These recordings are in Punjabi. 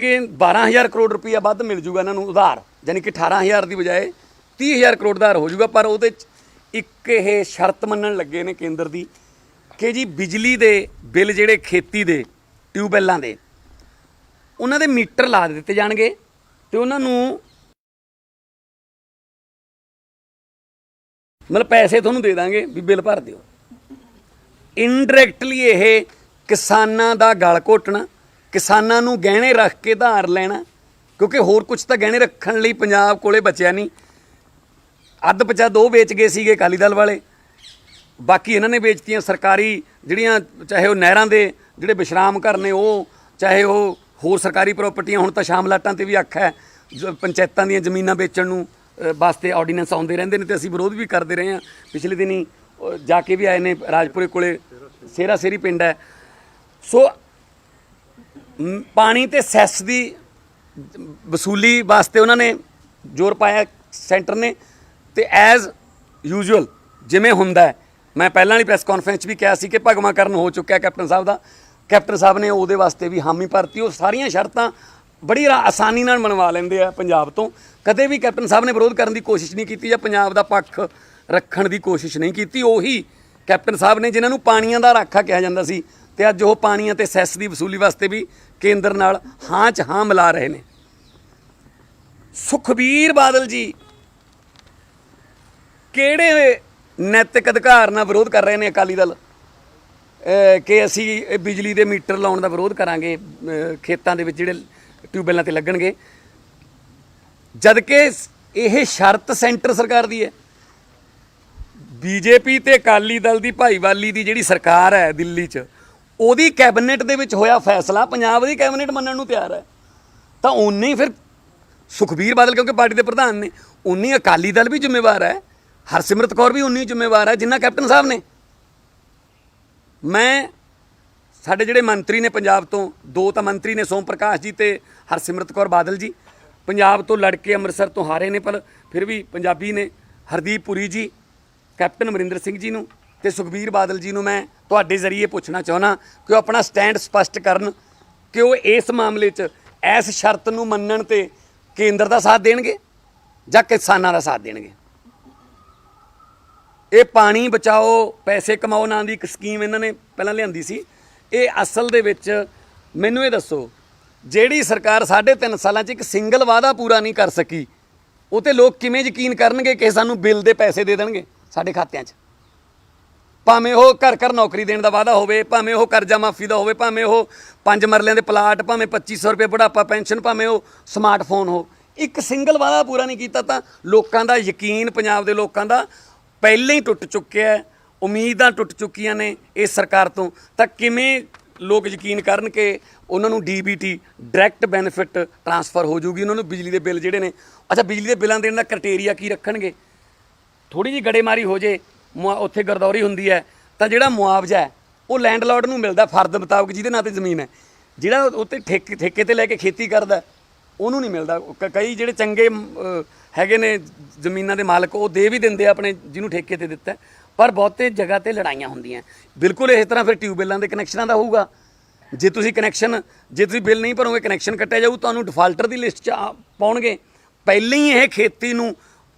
कि 12,000 करोड़ रुपया वध मिल जूगा इन्हों उधार, यानी कि 18,000 की बजाय 30,000 करोड़ उधार हो जूगा। पर वो एक ये शर्त मनन लगे ने केंद्र की कि जी बिजली के बिल जोड़े खेती के ट्यूबवैलों के उन्होंने मीटर ला दिते जाएंगे तो उन्होंने मतलब पैसे थोनों दे देंगे भी बिल भर दिओ। इनडायरैक्टली ये किसानां दा गल घोटना, किसानां नूं गहने रख के धार लेना, क्योंकि होर कुछ तो गहने रखण लई पंजाब कोले बचिया नहीं। अद्ध पचा दो बेच गए सीगे अकाली दल वाले, बाकी इन्होंने बेचतियां सरकारी जिहड़ियां, चाहे वो नहरां दे जिहड़े विश्राम घर ने, वो चाहे वो होर सरकारी प्रॉपर्टियां। हुण तां शामलाटां ते भी आखा है पंचायतां दीयां जमीनां बेचण नूं वास्ते ऑर्डीनेंस आउंदे रहिंदे ने ते असीं विरोध भी करते रहे हैं। पिछले दिनी जाके भी आए ने, राजपुरे कोले सेरा सेरी पिंड है। सो पानी ते सैस की वसूली वास्ते उन्होंने जोर पाया सेंटर ने, तो एज यूजल जिमें हुंदा है, मैं पहला वाली प्रैस कॉन्फ्रेंस भी कहा कि भगवाकरण हो चुका है कैप्टन साहब का। कैप्टन साहब ने वो वास्ते भी हामी भरती, वो सारिया शर्तां बड़ी आसानी नाल मनवा लेंदे आ पंजाब तो। कदे भी कैप्टन साहब ने विरोध करने की कोशिश नहीं की या पंजाब का पक्ष रखण की कोशिश नहीं की। उही कैप्टन साहब ने जिन्होंने पानियां दा राखा कहा जाता सी, ते अज वो पानियां ते सैस की वसूली वास्ते भी केंद्र नाल हाँ च हाँ मिला रहे हैं। सुखबीर बादल जी किहड़े नैतिक अधिकार नाल विरोध कर रहे हैं अकाली दल कि असी बिजली के मीटर लाने का विरोध करांगे खेतों के जिहड़े ट्यूबवैलों ते लगणगे, जदकि यह शर्त सेंटर सरकार की है। बीजेपी ते अकाली दल की भाईवाली की जिहड़ी सरकार है दिल्ली च, ਉਹਦੀ कैबिनेट ਦੇ ਵਿੱਚ ਹੋਇਆ फैसला पंजाब की कैबिनेट ਮੰਨਣ ਨੂੰ ਤਿਆਰ है, तो उन्ने ही फिर सुखबीर बादल क्योंकि पार्टी के प्रधान ने, उन्नी अकाली दल भी जिम्मेवार है, हरसिमरत कौर भी उन्नी जिम्मेवार है जिन्ना कैप्टन साहब ने। मैं साढ़े जिहड़े मंत्री ने पंजाब तो, दो तो मंत्री ने सोम प्रकाश जी ते हरसिमरत कौर बादल जी, पंजाब तो लड़के अमृतसर तो हारे ने, पर फिर भी पंजाबी ने। हरदीप पुरी जी, कैप्टन अमरिंदर सिंह जी नूं ते सुखबीर बादल जी नूं मैं तुहाडे जरिए पूछना चाहुंदा कि वो अपना स्टैंड स्पष्ट करन कि वो इस मामले च इस शर्त नूं मन्नण ते केंद्र का साथ देणगे जां किसानां दा साथ देणगे। ये पानी बचाओ पैसे कमाओ नां दी एक स्कीम इन्हां ने पहलां लिआंदी सी। ये असल दे विच मैनूं ये दसो, जिहड़ी सरकार 3.5 सालां च एक सिंगल वादा पूरा नहीं कर सकी, वो ते लोग किवें यकीन करनगे कि सानूं बिल दे पैसे दे देणगे साडे खात्यां च। भावें वो घर घर नौकरी देने का वादा होवे, भावें वो कर्जा माफ़ी का होवे, भावें वो 5 मरलियां दे प्लाट, भावें 2500 रुपये बुढ़ापा पेंशन, भावें वो स्मार्टफोन हो, एक सिंगल वादा पूरा नहीं किया। तो लोगों का यकीन पंजाब के लोगों का पहले ही टुट चुक्या है, उम्मीदां टुट चुकियां ने इस सरकार तो किवें लोग यकीन करन कि उन्होंने DBT डायरैक्ट बेनिफिट ट्रांसफर हो जूगी, उन्होंने बिजली के बिल जिहड़े ने। अच्छा, बिजली के बिलों देने का क्राइटेरिया की रखणगे? थोड़ी जी गड़ेमारी हो जाए, उत्थे गरदौरी हुंदी है, तो जिहड़ा मुआवजा है वो लैंडलॉर्ड नूं मिलदा फर्द मुताबक जिहदे नां ते ज़मीन है। जिहड़ा उत्ते ठेके ते लैके खेती करदा उहनूं नहीं मिलदा। कई जिहड़े चंगे हैगे ने जमीनां दे मालक, वो दे भी दिंदे अपने जिन्होंने ठेके ते दित्ता, पर बहुते जगह ते लड़ाइयां हुंदियां। बिल्कुल इस तरह फिर ट्यूबवैलों के कनैक्शनां दा होऊगा। जे तुसीं कनैक्शन, जे तुसीं बिल नहीं भरोगे कनैक्शन कट्टिया जाऊ, तुहानूं डिफाल्टर की लिस्ट च पाउणगे। पहले ही यह खेती नूं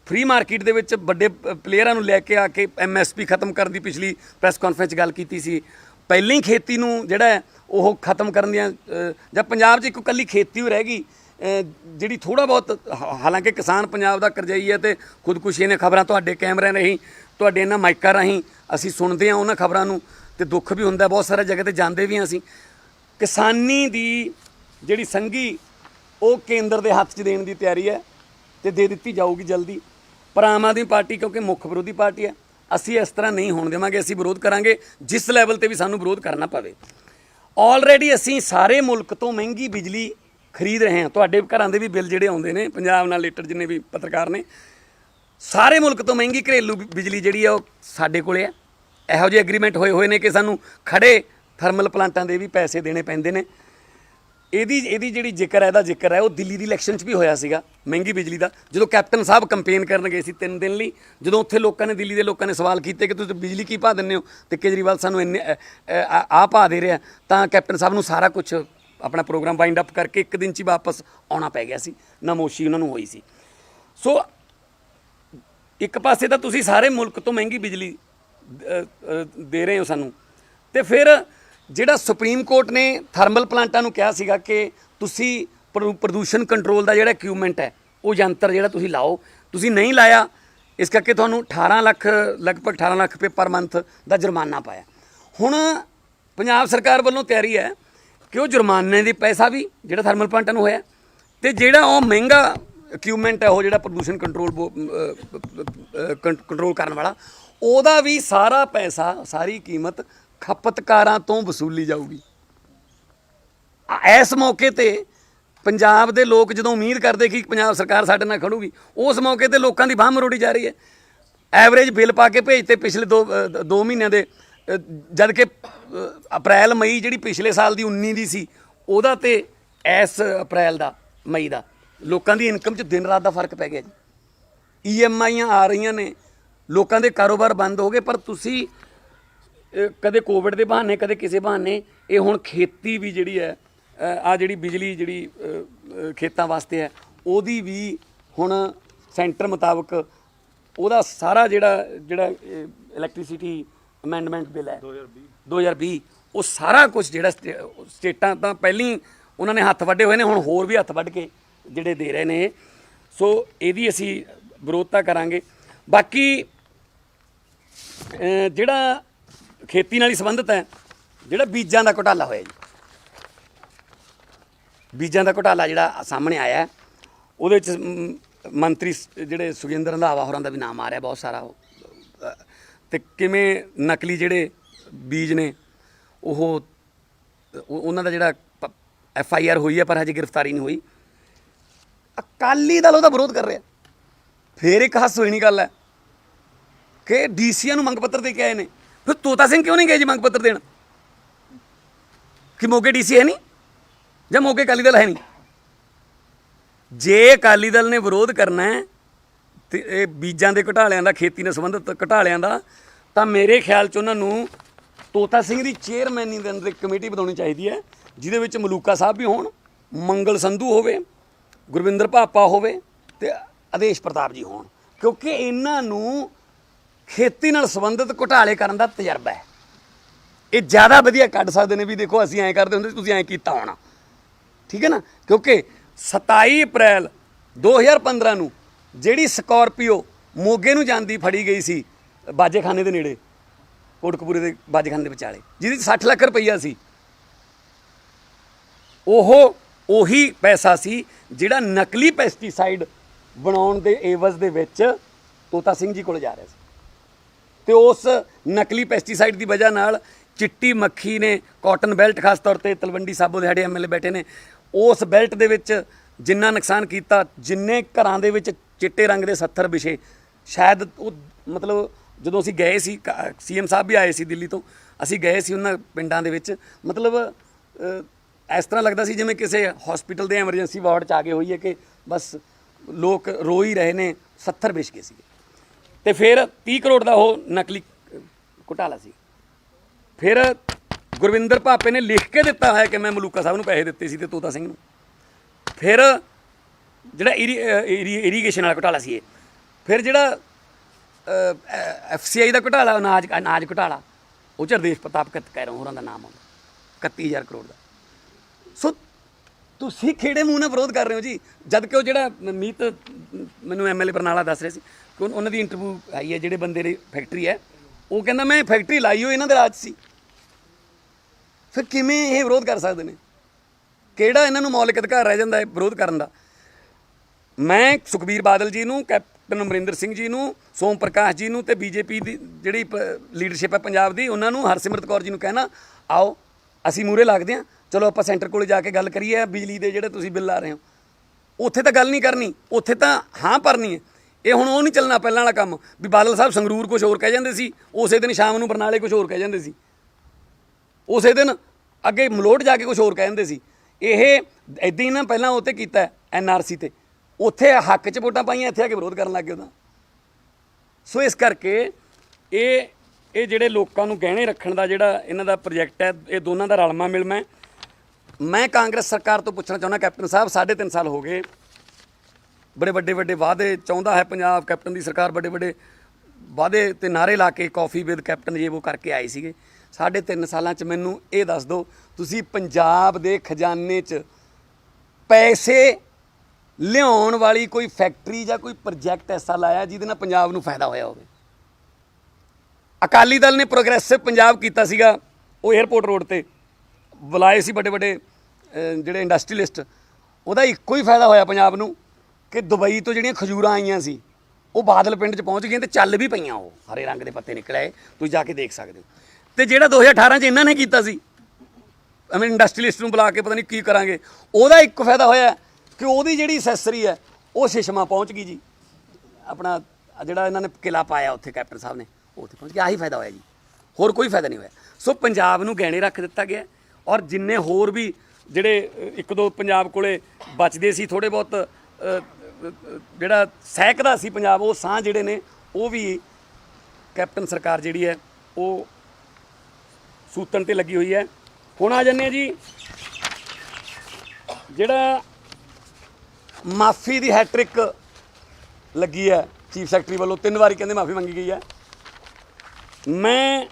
फ्री मार्केट दे विच वड्डे प्लेयरां नूं लैके आके MSP खत्म करन दी पिछली प्रैस कॉन्फ्रेंस गल कीती सी। पहले ही खेती नूं जिहड़ा है वो खत्म करन दियां, जब पंजाब च एक कल्ली खेती रह गई जिहड़ी थोड़ा बहुत, हालांकि किसान पंजाब दा करजाई है तो खुदकुशी ने खबरां तुहाडे कैमरे राहीं, तुहाडे इन्हां माइकां राहीं असीं सुणदे हां उन्हां खबरां नूं, ते दुख भी हुंदा, बहुत सारे जगह ते जांदे भी हां असीं। किसानी दी जिहड़ी संघी वो केंद्र दे हत्थ च देण दी तैयारी है ते दे दित्ती जाऊगी जल्दी। पर आम आदमी पार्टी क्योंकि मुख विरोधी पार्टी है, असी इस तरह नहीं होने देवांगे, असी विरोध करांगे जिस लैवल ते भी सानू विरोध करना पवे। ऑलरेडी असी सारे मुल्क तो महंगी बिजली खरीद रहे हैं। तुहाडे घरां दे भी बिल जिहड़े आउंदे ने पंजाब नाल रिलेटेड, जिन्ने भी पत्रकार ने, सारे मुल्क तो महंगी घरेलू बिजली जिहड़ी है वो साडे कोले है। इहो जिहे एग्रीमेंट होए होए ने कि सानू खड़े थर्मल प्लांटां दे भी पैसे देने पैंदे ने। ਇਹਦੀ ਜਿਹੜੀ ਜ਼ਿਕਰ ਹੈ, ਇਹਦਾ ਜ਼ਿਕਰ ਹੈ ਉਹ ਦਿੱਲੀ ਦੀ ਇਲੈਕਸ਼ਨ 'ਚ ਵੀ ਹੋਇਆ ਸੀਗਾ ਮਹਿੰਗੀ ਬਿਜਲੀ ਦਾ, ਜਦੋਂ ਕੈਪਟਨ ਸਾਹਿਬ ਕੰਪੇਨ ਕਰਨ ਗਏ ਸੀ 3 ਦਿਨ ਲਈ, ਜਦੋਂ ਉੱਥੇ ਲੋਕਾਂ ਨੇ, ਦਿੱਲੀ ਦੇ ਲੋਕਾਂ ਨੇ ਸਵਾਲ ਕੀਤੇ ਕਿ ਤੁਸੀਂ ਬਿਜਲੀ ਕੀ ਭਾਅ ਦਿੰਦੇ ਹੋ, ਤੇ ਕੇਜਰੀਵਾਲ ਸਾਨੂੰ ਇੰਨੇ ਆਹ ਭਾਅ ਦੇ ਰਿਹਾ, ਤਾਂ ਕੈਪਟਨ ਸਾਹਿਬ ਨੂੰ ਸਾਰਾ ਕੁਝ ਆਪਣਾ ਪ੍ਰੋਗਰਾਮ ਵਾਈਂਡ ਅਪ ਕਰਕੇ ਇੱਕ ਦਿਨ 'ਚ ਹੀ ਵਾਪਸ ਆਉਣਾ ਪੈ ਗਿਆ ਸੀ, ਨਮੋਸ਼ੀ ਉਹਨਾਂ ਨੂੰ ਹੋਈ ਸੀ। ਸੋ ਇੱਕ ਪਾਸੇ ਤਾਂ ਤੁਸੀਂ ਸਾਰੇ ਮੁਲਕ ਤੋਂ ਮਹਿੰਗੀ ਬਿਜਲੀ ਦੇ ਰਹੇ ਹੋ ਸਾਨੂੰ, ਤੇ ਫਿਰ ਜਿਹੜਾ ਸੁਪਰੀਮ ਕੋਰਟ ਨੇ ਥਰਮਲ ਪਲਾਂਟਾਂ ਨੂੰ ਕਿਹਾ ਸੀਗਾ ਕਿ ਤੁਸੀਂ ਪ੍ਰਦੂਸ਼ਣ ਕੰਟਰੋਲ ਦਾ ਜਿਹੜਾ ਇਕਵਿਪਮੈਂਟ ਹੈ ਉਹ ਯੰਤਰ ਜਿਹੜਾ ਤੁਸੀਂ ਲਾਓ, ਤੁਸੀਂ ਨਹੀਂ ਲਾਇਆ, ਇਸ ਕਰਕੇ ਤੁਹਾਨੂੰ 18 ਲੱਖ ਲਗਭਗ 18 ਲੱਖ ਰੁਪਏ ਪਰ ਮੰਥ ਦਾ ਜੁਰਮਾਨਾ ਪਾਇਆ। ਹੁਣ ਪੰਜਾਬ ਸਰਕਾਰ ਵੱਲੋਂ ਤਿਆਰੀ ਹੈ ਕਿ ਉਹ ਜੁਰਮਾਨੇ ਦੀ ਪੈਸਾ ਵੀ ਜਿਹੜਾ ਥਰਮਲ ਪਲਾਂਟਾਂ ਨੂੰ ਹੋਇਆ, ਤੇ ਜਿਹੜਾ ਉਹ ਮਹਿੰਗਾ ਇਕਵਿਪਮੈਂਟ ਹੈ ਉਹ ਜਿਹੜਾ ਪ੍ਰਦੂਸ਼ਣ ਕੰਟਰੋਲ ਕਰਨ ਵਾਲਾ, ਉਹਦਾ ਵੀ ਸਾਰਾ ਪੈਸਾ ਸਾਰੀ ਕੀਮਤ ਖਪਤਕਾਰਾਂ ਤੋਂ ਵਸੂਲੀ ਜਾਊਗੀ। ਇਸ ਮੌਕੇ ਤੇ ਪੰਜਾਬ ਦੇ ਲੋਕ ਜਦੋਂ ਉਮੀਦ ਕਰਦੇ ਕਿ ਪੰਜਾਬ ਸਰਕਾਰ ਸਾਡੇ ਨਾਲ ਖੜੂਗੀ, ਉਸ ਮੌਕੇ ਤੇ ਲੋਕਾਂ ਦੀ ਬਾਂਹ ਮਰੋੜੀ ਜਾ ਰਹੀ ਹੈ। ਐਵਰੇਜ ਬਿੱਲ ਪਾ ਕੇ ਭੇਜਤੇ ਪਿਛਲੇ 2 ਮਹੀਨਿਆਂ ਦੇ, ਜਦ ਕਿ ਅਪ੍ਰੈਲ ਮਈ ਜਿਹੜੀ ਪਿਛਲੇ ਸਾਲ ਦੀ 19 ਦੀ ਸੀ ਉਹਦਾ ਤੇ ਇਸ ਅਪ੍ਰੈਲ ਦਾ ਮਈ ਦਾ ਲੋਕਾਂ ਦੀ ਇਨਕਮ 'ਚ ਦਿਨ ਰਾਤ ਦਾ ਫਰਕ ਪੈ ਗਿਆ ਜੀ। EMIਆਂ ਆ ਰਹੀਆਂ ਨੇ, ਲੋਕਾਂ ਦੇ ਕਾਰੋਬਾਰ ਬੰਦ ਹੋ ਗਏ, ਪਰ ਤੁਸੀਂ ਕਦੇ ਕੋਵਿਡ ਦੇ ਬਹਾਨੇ ਕਦੇ ਕਿਸੇ ਬਹਾਨੇ ਇਹ ਹੁਣ ਖੇਤੀ ਵੀ ਜਿਹੜੀ ਹੈ ਆ ਜਿਹੜੀ ਬਿਜਲੀ ਜਿਹੜੀ ਖੇਤਾਂ ਵਾਸਤੇ ਹੈ ਉਹਦੀ ਵੀ ਹੁਣ ਸੈਂਟਰ ਮੁਤਾਬਕ ਉਹਦਾ ਸਾਰਾ ਜਿਹੜਾ ਇਲੈਕਟ੍ਰਿਸਿਟੀ ਅਮੈਂਡਮੈਂਟ ਬਿੱਲ ਹੈ 2020 ਉਹ ਸਾਰਾ ਕੁਝ ਜਿਹੜਾ ਸਟੇਟਾਂ ਤਾਂ ਪਹਿਲਾਂ ਉਹਨਾਂ ਨੇ ਹੱਥ ਵੱਢੇ ਹੋਏ ਨੇ, ਹੁਣ ਹੋਰ ਵੀ ਹੱਥ ਵੱਢ ਕੇ ਜਿਹੜੇ ਦੇ ਰਹੇ ਨੇ। ਸੋ ਇਹਦੀ ਅਸੀਂ ਵਿਰੋਧਤਾ ਕਰਾਂਗੇ। ਬਾਕੀ ਜਿਹੜਾ ਖੇਤੀ ਨਾਲ ਹੀ ਸੰਬੰਧਿਤ ਹੈ, ਜਿਹੜਾ ਬੀਜਾਂ ਦਾ ਘੁਟਾਲਾ ਹੋਇਆ ਜੀ, ਬੀਜਾਂ ਦਾ ਘੁਟਾਲਾ ਜਿਹੜਾ ਸਾਹਮਣੇ ਆਇਆ ਉਹਦੇ ਵਿੱਚ ਮੰਤਰੀ ਜਿਹੜੇ ਸੁਖਜਿੰਦਰ ਰੰਧਾਵਾ ਹੋਰਾਂ ਦਾ ਵੀ ਨਾਮ ਆ ਰਿਹਾ ਬਹੁਤ ਸਾਰਾ, ਤੇ ਕਿਵੇਂ ਨਕਲੀ ਜਿਹੜੇ ਬੀਜ ਨੇ ਉਹਨਾਂ ਦਾ ਜਿਹੜਾ FIR ਹੋਈ ਹੈ ਪਰ ਹਜੇ ਗ੍ਰਿਫਤਾਰੀ ਨਹੀਂ ਹੋਈ। ਅਕਾਲੀ ਦਲ ਉਹਦਾ ਵਿਰੋਧ ਕਰ ਰਿਹਾ। ਫਿਰ ਇੱਕ ਹਾਸੋਹੀਣੀ ਗੱਲ ਹੈ ਕਿ DCਆਂ ਨੂੰ ਮੰਗ ਪੱਤਰ ਦੇ ਕੇ ਆਏ ਨੇ, ਫਿਰ ਤੋਤਾ ਸਿੰਘ ਕਿਉਂ ਨਹੀਂ ਗਏ ਜੀ ਮੰਗ ਪੱਤਰ ਦੇਣ? ਕਿ ਮੋਗੇ DC ਹੈ ਨਹੀਂ ਜਾਂ ਮੋਗੇ ਅਕਾਲੀ ਦਲ ਹੈ ਨਹੀਂ? ਜੇ ਅਕਾਲੀ ਦਲ ਨੇ ਵਿਰੋਧ ਕਰਨਾ ਹੈ ਤੇ ਇਹ ਬੀਜਾਂ ਦੇ ਘੁਟਾਲਿਆਂ ਦਾ, ਖੇਤੀ ਨਾਲ ਸੰਬੰਧਿਤ ਘੁਟਾਲਿਆਂ ਦਾ, ਤਾਂ ਮੇਰੇ ਖਿਆਲ 'ਚ ਉਹਨਾਂ ਨੂੰ ਤੋਤਾ ਸਿੰਘ ਦੀ ਚੇਅਰਮੈਨੀ ਦੇ ਅੰਦਰ ਇੱਕ ਕਮੇਟੀ ਬਣਾਉਣੀ ਚਾਹੀਦੀ ਹੈ, ਜਿਹਦੇ ਵਿੱਚ ਮਲੂਕਾ ਸਾਹਿਬ ਵੀ ਹੋਣ, ਮੰਗਲ ਸੰਧੂ ਹੋਵੇ, ਗੁਰਵਿੰਦਰ ਭਾਪਾ ਹੋਵੇ ਤੇ ਆਦੇਸ਼ ਪ੍ਰਤਾਪ ਜੀ ਹੋਣ, ਕਿਉਂਕਿ ਇਹਨਾਂ ਨੂੰ ਖੇਤੀ ਨਾਲ ਸੰਬੰਧਿਤ ਘੁਟਾਲੇ ਕਰਨ ਦਾ ਤਜਰਬਾ ਹੈ। ਇਹ ਜ਼ਿਆਦਾ ਵਧੀਆ ਕੱਢ ਸਕਦੇ ਨੇ ਵੀ ਦੇਖੋ ਅਸੀਂ ਐਂ ਕਰਦੇ ਹੁੰਦੇ, ਤੁਸੀਂ ਐਂ ਕੀਤਾ ਹੋਣਾ, ਠੀਕ ਹੈ ਨਾ। ਕਿਉਂਕਿ 27 ਅਪ੍ਰੈਲ 2015 ਨੂੰ ਜਿਹੜੀ ਸਕਾਰਪੀਓ ਮੋਗੇ ਨੂੰ ਜਾਂਦੀ ਫੜੀ ਗਈ ਸੀ ਬਾਜੇਖਾਨੇ ਦੇ ਨੇੜੇ, ਕੋਟਕਪੂਰੇ ਦੇ ਬਾਜੇਖਾਨੇ ਦੇ ਵਿਚਾਲੇ, ਜਿਹਦੀ 60 ਲੱਖ ਰੁਪਈਆ ਸੀ, ਉਹੀ ਪੈਸਾ ਸੀ ਜਿਹੜਾ ਨਕਲੀ ਪੈਸਟੀਸਾਈਡ ਬਣਾਉਣ ਦੇ ਏਵਜ਼ ਦੇ ਵਿੱਚ ਤੋਤਾ ਸਿੰਘ ਜੀ ਕੋਲ ਜਾ ਰਿਹਾ ਸੀ। ਤੇ ਉਸ ਨਕਲੀ ਪੈਸਟੀਸਾਈਡ ਦੀ ਵਜ੍ਹਾ ਨਾਲ ਚਿੱਟੀ ਮੱਖੀ ਨੇ ਕਾਟਨ ਬੈਲਟ, ਖਾਸ ਤੌਰ ਤੇ ਤਲਵੰਡੀ ਸਾਬੋ ਦੇ ਸਾਡੇ MLA ਬੈਠੇ ਨੇ, ਉਸ ਬੈਲਟ ਦੇ ਵਿੱਚ ਜਿੰਨਾ ਨੁਕਸਾਨ ਕੀਤਾ, ਜਿੰਨੇ ਘਰਾਂ ਦੇ ਵਿੱਚ ਚਿੱਟੇ ਰੰਗ ਦੇ 70 ਵਿਛੇ, ਸ਼ਾਇਦ ਉਹ ਮਤਲਬ ਜਦੋਂ ਅਸੀਂ ਗਏ ਸੀ, CM ਸਾਹਿਬ ਵੀ ਆਏ ਸੀ ਦਿੱਲੀ ਤੋਂ, ਅਸੀਂ ਗਏ ਸੀ ਉਹਨਾਂ ਪਿੰਡਾਂ ਦੇ ਵਿੱਚ, ਮਤਲਬ ਇਸ ਤਰ੍ਹਾਂ ਲੱਗਦਾ ਸੀ ਜਿਵੇਂ ਕਿਸੇ ਹਸਪੀਟਲ ਦੇ ਐਮਰਜੈਂਸੀ ਵਾਰਡ 'ਚ ਆ ਗਏ ਹੋਈਏ ਕਿ ਬਸ ਲੋਕ ਰੋ ਹੀ ਰਹੇ ਨੇ, 70 ਵਿਛ ਗਏ ਸੀਗੇ। ਤੇ ਫਿਰ 30 ਕਰੋੜ ਦਾ ਉਹ ਨਕਲੀ ਘੁਟਾਲਾ ਸੀ। ਫਿਰ ਗੁਰਵਿੰਦਰ ਭਾਪੇ ਨੇ ਲਿਖ ਕੇ ਦਿੱਤਾ ਹੋਇਆ ਕਿ ਮੈਂ ਮਲੂਕਾ ਸਾਹਿਬ ਨੂੰ ਪੈਸੇ ਦਿੱਤੇ ਸੀ ਤੇ ਤੋਤਾ ਸਿੰਘ ਨੂੰ। ਫਿਰ ਜਿਹੜਾ ਇਰੀਗੇਸ਼ਨ ਵਾਲਾ ਘੁਟਾਲਾ ਸੀ ਇਹ। ਫਿਰ ਜਿਹੜਾ FCI ਦਾ ਘੁਟਾਲਾ, ਅਨਾਜ ਘੁਟਾਲਾ, ਉਹ 'ਚ ਆਦੇਸ਼ ਪ੍ਰਤਾਪ ਕੈਰੋਂ ਹੋਰਾਂ ਦਾ ਨਾਮ ਆਉਂਦਾ 31,000 ਕਰੋੜ ਦਾ। ਸੋ ਤੁਸੀਂ ਖੇੜੇ ਮੂੰਹ ਨਾਲ ਵਿਰੋਧ ਕਰ ਰਹੇ ਹੋ ਜੀ, ਜਦ ਕਿ ਉਹ ਜਿਹੜਾ ਮੀਤ ਮੈਨੂੰ MLA ਬਰਨਾਲਾ ਦੱਸ ਰਹੇ ਸੀ ਕਿ ਉਹਨਾਂ ਦੀ ਇੰਟਰਵਿਊ ਆਈ ਹੈ, ਜਿਹੜੇ ਬੰਦੇ ਦੀ ਫੈਕਟਰੀ ਹੈ, ਉਹ ਕਹਿੰਦਾ ਮੈਂ ਫੈਕਟਰੀ ਲਾਈ ਹੋਈ ਇਹਨਾਂ ਦੇ ਰਾਜ ਸੀ। ਫਿਰ ਕਿਵੇਂ ਇਹ ਵਿਰੋਧ ਕਰ ਸਕਦੇ ਨੇ? ਕਿਹੜਾ ਇਹਨਾਂ ਨੂੰ ਮੌਲਿਕ ਅਧਿਕਾਰ ਰਹਿ ਜਾਂਦਾ ਹੈ ਵਿਰੋਧ ਕਰਨ ਦਾ? ਮੈਂ ਸੁਖਬੀਰ ਬਾਦਲ ਜੀ ਨੂੰ, ਕੈਪਟਨ ਅਮਰਿੰਦਰ ਸਿੰਘ ਜੀ ਨੂੰ, ਸੋਮ ਪ੍ਰਕਾਸ਼ ਜੀ ਨੂੰ ਤੇ BJP ਦੀ ਜਿਹੜੀ ਲੀਡਰਸ਼ਿਪ ਹੈ ਪੰਜਾਬ ਦੀ, ਉਹਨਾਂ ਨੂੰ, ਹਰਸਿਮਰਤ ਕੌਰ ਜੀ ਨੂੰ ਕਹਿਣਾ, ਆਓ ਅਸੀਂ ਮੂਹਰੇ ਲੱਗਦੇ ਹਾਂ, ਚਲੋ ਆਪਾਂ ਸੈਂਟਰ ਕੋਲ ਜਾ ਕੇ ਗੱਲ ਕਰੀਏ ਬਿਜਲੀ ਦੇ ਜਿਹੜੇ ਤੁਸੀਂ ਬਿੱਲ ਆ ਰਹੇ ਹੋ। ਉੱਥੇ ਤਾਂ ਗੱਲ ਨਹੀਂ ਕਰਨੀ, ਉੱਥੇ ਤਾਂ ਹਾਂ ਭਰਨੀ ਹੈ। ਇਹ ਹੁਣ ਉਹ ਨਹੀਂ ਚੱਲਣਾ ਪਹਿਲਾਂ ਵਾਲਾ ਕੰਮ ਵੀ ਬਾਦਲ ਸਾਹਿਬ ਸੰਗਰੂਰ ਕੁਛ ਹੋਰ ਕਹਿ ਜਾਂਦੇ ਸੀ, ਉਸੇ ਦਿਨ ਸ਼ਾਮ ਨੂੰ ਬਰਨਾਲੇ ਕੁਛ ਹੋਰ ਕਹਿ ਜਾਂਦੇ ਸੀ, ਉਸੇ ਦਿਨ ਅੱਗੇ ਮਲੋਟ ਜਾ ਕੇ ਕੁਛ ਹੋਰ ਕਹਿ ਜਾਂਦੇ ਸੀ। ਇਹ ਇੱਦਾਂ ਹੀ ਨਾ ਪਹਿਲਾਂ ਉੱਤੇ ਕੀਤਾ NRC ਤੇ, ਉੱਥੇ ਹੱਕ 'ਚ ਵੋਟਾਂ ਪਾਈਆਂ, ਇੱਥੇ ਆ ਕੇ ਵਿਰੋਧ ਕਰਨ ਲੱਗ ਗਏ ਉਹਦਾ। ਸੋ ਇਸ ਕਰਕੇ ਇਹ ਜਿਹੜੇ ਲੋਕਾਂ ਨੂੰ ਗਹਿਣੇ ਰੱਖਣ ਦਾ ਜਿਹੜਾ ਇਹਨਾਂ ਦਾ ਪ੍ਰੋਜੈਕਟ ਹੈ, ਇਹ ਦੋਨਾਂ ਦਾ ਰਲਮਾ ਮਿਲਮਾ ਹੈ। मैं कांग्रेस सरकार तो पूछना चाਹੁੰਦਾ कैप्टन साहब 3.5 साल हो गए बड़े ਵੱਡੇ वादे ਚਾਹੁੰਦਾ है पंजाब कैप्टन की सरकार बड़े वादे ते नारे ला के कॉफ़ी विद कैप्टन ये वो करके आए ਸੀਗੇ 3.5 ਸਾਲਾਂ 'ਚ ਮੈਨੂੰ ਇਹ ਦੱਸ ਦਿਓ ਤੁਸੀਂ ਪੰਜਾਬ ਦੇ ਖਜ਼ਾਨੇ 'ਚ ਪੈਸੇ ਲਿਆਉਣ ਵਾਲੀ ਕੋਈ ਫੈਕਟਰੀ ਜਾਂ ਕੋਈ ਪ੍ਰੋਜੈਕਟ ਐਸਾ ਲਾਇਆ ਜਿਹਦੇ ਨਾਲ ਪੰਜਾਬ ਨੂੰ ਫਾਇਦਾ ਹੋਇਆ ਹੋਵੇ। ਅਕਾਲੀ ਦਲ ਨੇ ਪ੍ਰੋਗਰੈਸਿਵ ਪੰਜਾਬ ਕੀਤਾ ਸੀਗਾ, ਉਹ 에ਅਰਪੋਰਟ ਰੋਡ ਤੇ ਬੁਲਾਏ ਸੀ ਵੱਡੇ ਜਿਹੜੇ ਇੰਡਸਟਰੀਲਿਸਟ, ਉਹਦਾ ਇੱਕੋ ਹੀ ਫਾਇਦਾ ਹੋਇਆ ਪੰਜਾਬ ਨੂੰ ਕਿ ਦੁਬਈ ਤੋਂ ਜਿਹੜੀਆਂ ਖਜੂਰਾਂ ਆਈਆਂ ਸੀ ਉਹ ਬਾਦਲ ਪਿੰਡ 'ਚ ਪਹੁੰਚ ਗਈਆਂ ਤੇ ਚੱਲ ਵੀ ਪਈਆਂ, ਉਹ ਹਰੇ ਰੰਗ ਦੇ ਪੱਤੇ ਨਿਕਲ ਆਏ, ਤੁਸੀਂ ਜਾ ਕੇ ਦੇਖ ਸਕਦੇ ਹੋ। ਤੇ ਜਿਹੜਾ 2018 'ਚ ਇਹਨਾਂ ਨੇ ਕੀਤਾ ਸੀ ਐਵੇਂ ਇੰਡਸਟਰੀਲਿਸਟ ਨੂੰ ਬੁਲਾ ਕੇ ਪਤਾ ਨਹੀਂ ਕੀ ਕਰਾਂਗੇ, ਉਹਦਾ ਇੱਕ ਫਾਇਦਾ ਹੋਇਆ ਕਿ ਉਹਦੀ ਜਿਹੜੀ ਅਸੈਸਰੀ ਹੈ ਉਹ ਸਿਸ਼ਮਾ ਪਹੁੰਚ ਗਈ ਜੀ, ਆਪਣਾ ਜਿਹੜਾ ਇਹਨਾਂ ਨੇ ਕਿਲਾ ਪਾਇਆ ਉੱਥੇ ਕੈਪਟਨ ਸਾਹਿਬ ਨੇ ਉੱਥੇ ਪਹੁੰਚ ਗਿਆ, ਆਹੀ ਫਾਇਦਾ ਹੋਇਆ ਜੀ, ਹੋਰ ਕੋਈ ਫਾਇਦਾ ਨਹੀਂ ਹੋਇਆ। ਸੋ ਪੰਜਾਬ ਨੂੰ ਗਹਿਣੇ ਰੱਖ ਦਿੱਤਾ ਗਿਆ ਔਰ ਜਿੰਨੇ ਹੋਰ ਵੀ ਜਿਹੜੇ ਇੱਕ ਦੋ ਪੰਜਾਬ ਕੋਲੇ ਬਚਦੇ ਸੀ ਥੋੜ੍ਹੇ ਬਹੁਤ ਜਿਹੜਾ ਸਹਿਕਦਾ ਸੀ ਪੰਜਾਬ, ਉਹ ਸਾਹ ਜਿਹੜੇ ਨੇ ਉਹ ਵੀ ਕੈਪਟਨ ਸਰਕਾਰ ਜਿਹੜੀ ਹੈ ਉਹ ਸੂਤਣ 'ਤੇ ਲੱਗੀ ਹੋਈ ਹੈ। ਹੁਣ ਆ ਜਾਂਦੇ ਹਾਂ ਜੀ ਜਿਹੜਾ ਮਾਫੀ ਦੀ ਹੈਟ੍ਰਿਕ ਲੱਗੀ ਹੈ ਚੀਫ ਸੈਕਟਰੀ ਵੱਲੋਂ, 3 ਵਾਰੀ ਕਹਿੰਦੇ ਮਾਫੀ ਮੰਗੀ ਗਈ ਹੈ। ਮੈਂ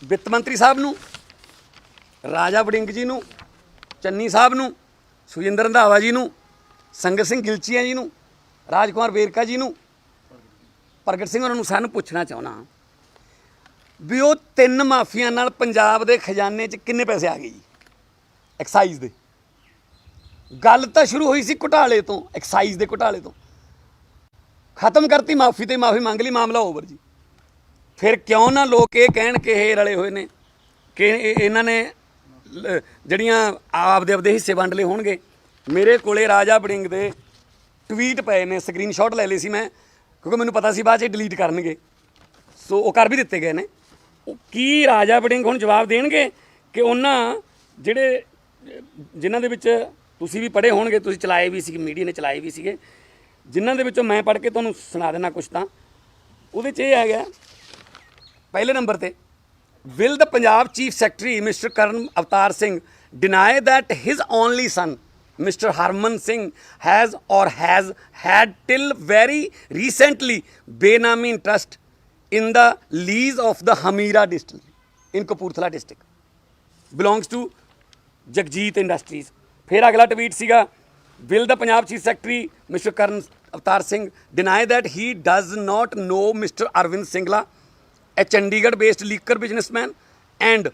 ਵਿੱਤ ਮੰਤਰੀ ਸਾਹਿਬ ਨੂੰ, ਰਾਜਾ ਵੜਿੰਗ ਜੀ ਨੂੰ, ਚੰਨੀ ਸਾਹਿਬ ਨੂੰ, ਸੁਖਜਿੰਦਰ ਰੰਧਾਵਾ ਜੀ ਨੂੰ, ਸੰਗਤ ਸਿੰਘ ਗਿਲਚੀਆ ਜੀ ਨੂੰ, ਰਾਜਕੁਮਾਰ ਵੇਰਕਾ ਜੀ ਨੂੰ, ਪ੍ਰਗਟ ਸਿੰਘ ਉਹਨਾਂ ਨੂੰ ਸਾਨੂੰ ਪੁੱਛਣਾ ਚਾਹੁੰਦਾ ਵੀ ਉਹ 3 ਮਾਫੀਆਂ ਨਾਲ ਪੰਜਾਬ ਦੇ ਖਜ਼ਾਨੇ 'ਚ ਕਿੰਨੇ ਪੈਸੇ ਆ ਗਏ ਜੀ ਐਕਸਾਈਜ਼ ਦੇ। ਗੱਲ ਤਾਂ ਸ਼ੁਰੂ ਹੋਈ ਸੀ ਘੁਟਾਲੇ ਤੋਂ, ਐਕਸਾਈਜ਼ ਦੇ ਘੁਟਾਲੇ ਤੋਂ, ਖਤਮ ਕਰਤੀ ਮਾਫੀ ਤੇ ਮਾਫੀ ਮੰਗ ਲਈ, ਮਾਮਲਾ ਓਵਰ ਜੀ। ਫਿਰ ਕਿਉਂ ਨਾ ਲੋਕ ਇਹ ਕਹਿਣ ਕਿ ਇਹ ਰਲੇ ਹੋਏ ਨੇ ਕਿ ਇਹਨਾਂ ਨੇ ਜਿਹੜੀਆਂ ਆਪਦੇ ਹਿੱਸੇ ਵੰਡ ਲਏ ਹੋਣਗੇ। ਮੇਰੇ ਕੋਲੇ ਰਾਜਾ ਵੜਿੰਗ ਦੇ ਟਵੀਟ ਪਏ ਨੇ, ਸਕਰੀਨਸ਼ਾਟ ਲੈ ਲਏ ਸੀ ਮੈਂ ਕਿਉਂਕਿ ਮੈਨੂੰ ਪਤਾ ਸੀ ਬਾਅਦ 'ਚ ਡਿਲੀਟ ਕਰਨਗੇ, ਸੋ ਉਹ ਕਰ ਵੀ ਦਿੱਤੇ ਗਏ ਨੇ। ਉਹ ਕੀ ਰਾਜਾ ਵੜਿੰਗ ਹੁਣ ਜਵਾਬ ਦੇਣਗੇ ਕਿ ਉਹਨਾਂ ਜਿਹੜੇ ਜਿਨ੍ਹਾਂ ਦੇ ਵਿੱਚ ਤੁਸੀਂ ਵੀ ਪੜ੍ਹੇ ਹੋਣਗੇ, ਤੁਸੀਂ ਚਲਾਏ ਵੀ ਸੀ, ਮੀਡੀਆ ਨੇ ਚਲਾਏ ਵੀ ਸੀਗੇ, ਜਿਨ੍ਹਾਂ ਦੇ ਵਿੱਚੋਂ ਮੈਂ ਪੜ੍ਹ ਕੇ ਤੁਹਾਨੂੰ ਸੁਣਾ ਦੇਣਾ ਕੁਛ ਤਾਂ ਉਹਦੇ 'ਚ ਇਹ ਹੈਗਾ ਪਹਿਲੇ ਨੰਬਰ 'ਤੇ, will the Punjab chief secretary mister ਕਰਨ Avtar Singh deny that his only son Mr. Harman Singh has or has had till very recently benami interest in the lease of the Hamira distillery in Kapurthala district belongs to Jagjit Industries। फिर अगला ट्वीट सीगा, will the Punjab Chief Secretary Mr. Karan Avtar Singh deny that he does not know Mr. Arvind Singla, a Chandigarh based liquor businessman, and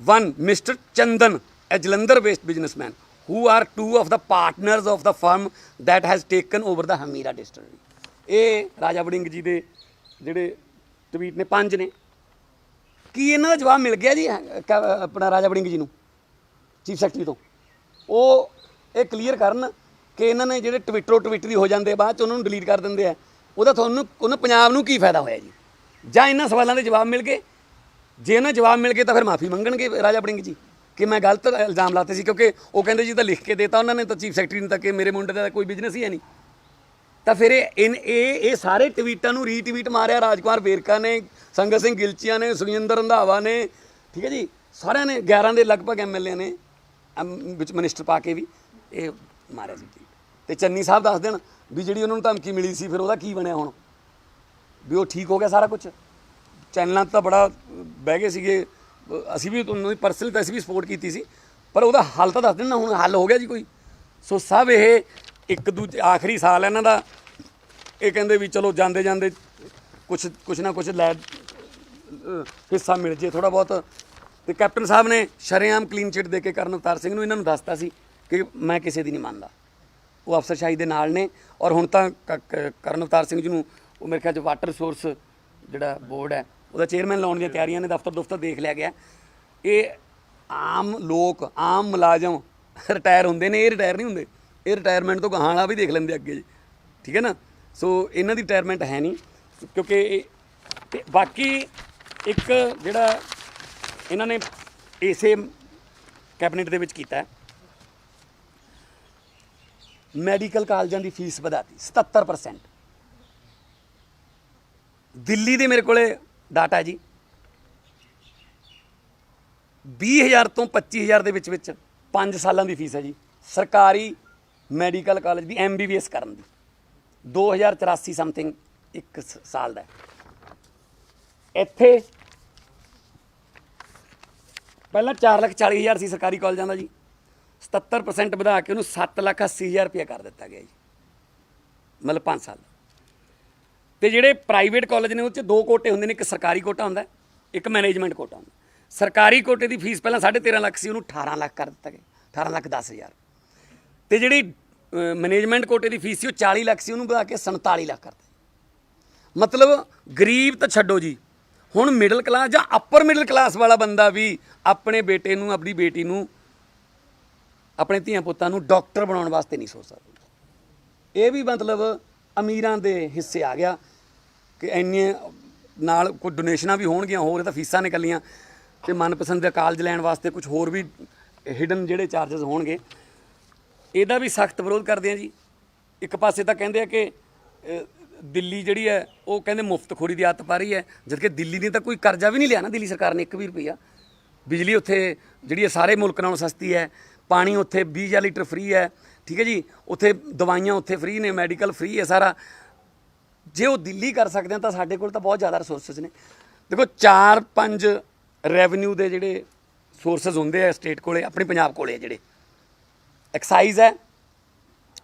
one Mr. Chandan, a Jalandhar based businessman, who are 2 of the partners of the firm that has taken over the Hamira distillery। ਇਹ ਰਾਜਾ ਵੜਿੰਗ ਜੀ ਦੇ ਜਿਹੜੇ ਟਵੀਟ ਨੇ 5 ਨੇ। ਕੀ ਇਹਨਾਂ ਦਾ ਜਵਾਬ ਮਿਲ ਗਿਆ ਜੀ ਆਪਣਾ ਰਾਜਾ ਵੜਿੰਗ ਜੀ ਨੂੰ ਚੀਫ ਸੈਕਟਰੀ ਤੋਂ? ਉਹ ਇਹ ਕਲੀਅਰ ਕਰਨ ਕਿ ਇਹਨਾਂ ਨੇ ਜਿਹੜੇ ਟਵਿੱਟਰੀ ਹੋ ਜਾਂਦੇ ਬਾਅਦ 'ਚ ਉਹਨਾਂ ਨੂੰ ਡਿਲੀਟ ਕਰ ਦਿੰਦੇ ਆ, ਉਹਦਾ ਤੁਹਾਨੂੰ ਉਹਨਾਂ ਪੰਜਾਬ ਨੂੰ ਕੀ ਫਾਇਦਾ ਹੋਇਆ ਜੀ? ਜਾਂ ਇਹਨਾਂ ਸਵਾਲਾਂ ਦੇ ਜਵਾਬ ਮਿਲ ਗਏ? ਜੇ ਇਹਨਾਂ ਜਵਾਬ ਮਿਲ ਗਏ ਤਾਂ ਫਿਰ ਮਾਫੀ ਮੰਗਣਗੇ ਰਾਜਾ ਵੜਿੰਗ ਜੀ ਕਿ ਮੈਂ ਗਲਤ ਇਲਜ਼ਾਮ ਲਾਤੇ ਸੀ, ਕਿਉਂਕਿ ਉਹ ਕਹਿੰਦੇ ਜੀ ਤਾਂ ਲਿਖ ਕੇ ਦੇਤਾ ਉਹਨਾਂ ਨੇ ਤਾਂ ਚੀਫ ਸੈਕਟਰੀ ਨੇ ਤਾਂ ਕਿ ਮੇਰੇ ਮੁੰਡੇ ਦਾ ਕੋਈ ਬਿਜ਼ਨਸ ਹੀ ਹੈ ਨਹੀਂ। ਤਾਂ ਫਿਰ ਇਹ ਸਾਰੇ ਟਵੀਟਾਂ ਨੂੰ ਰੀਟਵੀਟ ਮਾਰਿਆ ਰਾਜਕੁਮਾਰ ਵੇਰਕਾ ਨੇ, ਸੰਗਤ ਸਿੰਘ ਗਿਲਚੀਆ ਨੇ, ਸੁਖਜਿੰਦਰ ਰੰਧਾਵਾ ਨੇ, ਠੀਕ ਹੈ ਜੀ, ਸਾਰਿਆਂ ਨੇ 11 ਦੇ ਲਗਭਗ ਐਮਐਲਏ ਨੇ ਵਿੱਚ ਮਿਨਿਸਟਰ ਪਾ ਕੇ ਵੀ ਇਹ ਮਾਰਿਆ ਸੀ ਟਵੀਟ। ਅਤੇ ਚੰਨੀ ਸਾਹਿਬ ਦੱਸ ਦੇਣ ਵੀ ਜਿਹੜੀ ਉਹਨਾਂ ਨੂੰ ਧਮਕੀ ਮਿਲੀ ਸੀ ਫਿਰ ਉਹਦਾ ਕੀ ਬਣਿਆ ਹੁਣ, ਵੀ ਉਹ ਠੀਕ ਹੋ ਗਿਆ ਸਾਰਾ ਕੁਛ? ਚੈਨਲਾਂ 'ਤੇ ਤਾਂ ਬੜਾ ਬਹਿ ਗਏ ਸੀਗੇ, ਅਸੀਂ ਵੀ ਤੁਹਾਨੂੰ ਪਰਸਨਲੀ ਤਾਂ ਅਸੀਂ ਵੀ ਸਪੋਰਟ ਕੀਤੀ ਸੀ, ਪਰ ਉਹਦਾ ਹੱਲ ਤਾਂ ਦੱਸ ਦੇਣ ਨਾ, ਹੁਣ ਹੱਲ ਹੋ ਗਿਆ ਜੀ ਕੋਈ? ਸੋ ਸਭ ਇਹ ਇੱਕ ਦੂਜੇ ਆਖਰੀ ਸਾਲ ਇਹਨਾਂ ਦਾ, ਇਹ ਕਹਿੰਦੇ ਵੀ ਚਲੋ ਜਾਂਦੇ ਜਾਂਦੇ ਕੁਛ ਨਾ ਕੁਛ ਲੈ ਹਿੱਸਾ ਮਿਲ ਜੇ ਥੋੜ੍ਹਾ ਬਹੁਤ। ਅਤੇ ਕੈਪਟਨ ਸਾਹਿਬ ਨੇ ਸ਼ਰੇਆਮ ਕਲੀਨ ਚਿੱਟ ਦੇ ਕੇ ਕਰਨ ਅਵਤਾਰ ਸਿੰਘ ਨੂੰ ਇਹਨਾਂ ਨੂੰ ਦੱਸਤਾ ਸੀ ਕਿ ਮੈਂ ਕਿਸੇ ਦੀ ਨਹੀਂ ਮੰਨਦਾ, ਉਹ ਅਫਸਰਸ਼ਾਹੀ ਦੇ ਨਾਲ ਨੇ। ਔਰ ਹੁਣ ਤਾਂ ਕਰਨ ਅਵਤਾਰ ਸਿੰਘ ਜੀ ਨੂੰ ਉਹ ਮੇਰੇ ਖਿਆਲ 'ਚ ਵਾਟਰ ਰਿਸੋਰਸ ਜਿਹੜਾ ਬੋਰਡ ਹੈ ਉਹਦਾ ਚੇਅਰਮੈਨ ਲਾਉਣ ਦੀਆਂ ਤਿਆਰੀਆਂ ਨੇ, ਦਫ਼ਤਰ ਦੇਖ ਲਿਆ ਗਿਆ। ਇਹ ਆਮ ਲੋਕ, ਆਮ ਮੁਲਾਜ਼ਮ ਰਿਟਾਇਰ ਹੁੰਦੇ ਨੇ, ਇਹ ਰਿਟਾਇਰ ਨਹੀਂ ਹੁੰਦੇ, ਇਹ ਰਿਟਾਇਰਮੈਂਟ ਤੋਂ ਗਾਹਾਂ ਵਾਲਾ ਵੀ ਦੇਖ ਲੈਂਦੇ ਅੱਗੇ ਜੀ, ਠੀਕ ਹੈ ਨਾ। ਸੋ ਇਹਨਾਂ ਦੀ ਰਿਟਾਇਰਮੈਂਟ ਹੈ ਨਹੀਂ, ਕਿਉਂਕਿ ਬਾਕੀ ਇੱਕ ਜਿਹੜਾ ਇਹਨਾਂ ਨੇ ਇਸੇ ਕੈਬਨਿਟ ਦੇ ਵਿੱਚ ਕੀਤਾ, ਮੈਡੀਕਲ ਕਾਲਜਾਂ ਦੀ ਫੀਸ ਵਧਾਤੀ 77%। ਦਿੱਲੀ ਦੇ ਮੇਰੇ ਕੋਲੇ ਡਾਟਾ ਜੀ, 20,000 ਤੋਂ 25,000 ਦੇ ਵਿੱਚ 5 ਸਾਲਾਂ ਦੀ ਫੀਸ ਹੈ ਜੀ ਸਰਕਾਰੀ ਮੈਡੀਕਲ ਕਾਲਜ ਦੀ MBBS ਕਰਨ ਦੀ 2084 ਸਮਥਿੰਗ ਇੱਕ ਸਾਲ ਦਾ ਇੱਥੇ ਪਹਿਲਾਂ 4,40,000 ਸੀ ਸਰਕਾਰੀ ਕਾਲਜਾਂ ਦਾ ਜੀ 77% ਵਧਾ ਕੇ ਉਹਨੂੰ 7,80,000 ਰੁਪਇਆ ਕਰ ਦਿੱਤਾ ਗਿਆ ਜੀ ਮਤਲਬ 5 ਸਾਲ ਤੇ ਜਿਹੜੇ ਪ੍ਰਾਈਵੇਟ ਕਾਲਜ ਨੇ ਉਹ 'ਚ 2 ਕੋਟੇ ਹੁੰਦੇ ਨੇ ਇੱਕ ਸਰਕਾਰੀ ਕੋਟਾ ਹੁੰਦਾ ਇੱਕ ਮੈਨੇਜਮੈਂਟ ਕੋਟਾ ਹੁੰਦਾ ਸਰਕਾਰੀ ਕੋਟੇ ਦੀ ਫੀਸ ਪਹਿਲਾਂ 13.5 ਲੱਖ ਸੀ ਉਹਨੂੰ 18 ਲੱਖ ਕਰ ਦਿੱਤਾ ਗਿਆ 18,10,000 ਤੇ ਜਿਹੜੀ ਮੈਨੇਜਮੈਂਟ ਕੋਟੇ ਦੀ ਫੀਸ ਸੀ ਉਹ 40 ਲੱਖ ਸੀ ਉਹਨੂੰ ਵਧਾ ਕੇ 47 ਲੱਖ ਕਰ ਦਿੱਤਾ ਮਤਲਬ ਗਰੀਬ ਤਾਂ ਛੱਡੋ ਜੀ ਹੁਣ ਮਿਡਲ ਕਲਾਸ ਜਾਂ ਅਪਰ ਮਿਡਲ ਕਲਾਸ ਵਾਲਾ ਬੰਦਾ ਵੀ ਆਪਣੇ ਬੇਟੇ ਨੂੰ ਆਪਣੀ ਬੇਟੀ ਨੂੰ ਆਪਣੇ ਧੀਆਂ ਪੁੱਤਾਂ ਨੂੰ ਡਾਕਟਰ ਬਣਾਉਣ ਵਾਸਤੇ ਨਹੀਂ ਸੋਚ ਸਕਦਾ ਇਹ ਵੀ ਮਤਲਬ ਅਮੀਰਾਂ ਦੇ ਹਿੱਸੇ ਆ ਗਿਆ ਕਿ ਇੰਨੇ ਨਾਲ ਕੋਈ ਡੋਨੇਸ਼ਨਾਂ ਵੀ ਹੋਣਗੀਆਂ ਹੋਰ ਇਹ ਤਾਂ ਫੀਸਾਂ ਨੇ ਇਕੱਲੀਆਂ ਤੇ ਮਨਪਸੰਦ ਦਾ ਕਾਲਜ ਲੈਣ ਵਾਸਤੇ ਕੁਝ ਹੋਰ ਵੀ ਹਿਡਨ ਜਿਹੜੇ ਚਾਰजेस ਹੋਣਗੇ ਇਹਦਾ ਵੀ ਸਖਤ ਵਿਰੋਧ ਕਰਦੇ ਆ ਜੀ ਇੱਕ ਪਾਸੇ ਤਾਂ ਕਹਿੰਦੇ ਆ ਕਿ ਦਿੱਲੀ ਜਿਹੜੀ ਹੈ ਉਹ ਕਹਿੰਦੇ ਮੁਫਤਖੋਰੀ ਦੀ ਆਦਤ ਪਾ ਰਹੀ ਹੈ ਜਦਕਿ ਦਿੱਲੀ ਨੇ ਤਾਂ ਕੋਈ ਕਰਜ਼ਾ ਵੀ ਨਹੀਂ ਲਿਆ ਨਾ ਦਿੱਲੀ ਸਰਕਾਰ ਨੇ 1 ਵੀ ਰੁਪਈਆ ਬਿਜਲੀ ਉੱਥੇ ਜਿਹੜੀ ਹੈ ਸਾਰੇ ਮੁਲਕ ਨਾਲੋਂ ਸਸਤੀ ਹੈ ਪਾਣੀ ਉੱਥੇ 20,000 ਲੀਟਰ ਫ੍ਰੀ ਹੈ ਠੀਕ ਹੈ ਜੀ ਉੱਥੇ ਦਵਾਈਆਂ ਉੱਥੇ ਫ੍ਰੀ ਨੇ ਮੈਡੀਕਲ ਫ੍ਰੀ ਹੈ ਸਾਰਾ ਜੇ ਉਹ ਦਿੱਲੀ ਕਰ ਸਕਦੇ ਆ ਤਾਂ ਸਾਡੇ ਕੋਲ ਤਾਂ ਬਹੁਤ ਜ਼ਿਆਦਾ ਰਿਸੋਰਸਿਸ ਨੇ ਦੇਖੋ 4-5 ਰੈਵਨਿਊ ਦੇ ਜਿਹੜੇ ਸੋਰਸਿਸ ਹੁੰਦੇ ਆ ਸਟੇਟ ਕੋਲੇ ਆਪਣੇ ਪੰਜਾਬ ਕੋਲੇ ਜਿਹੜੇ ਐਕਸਾਈਜ਼ ਹੈ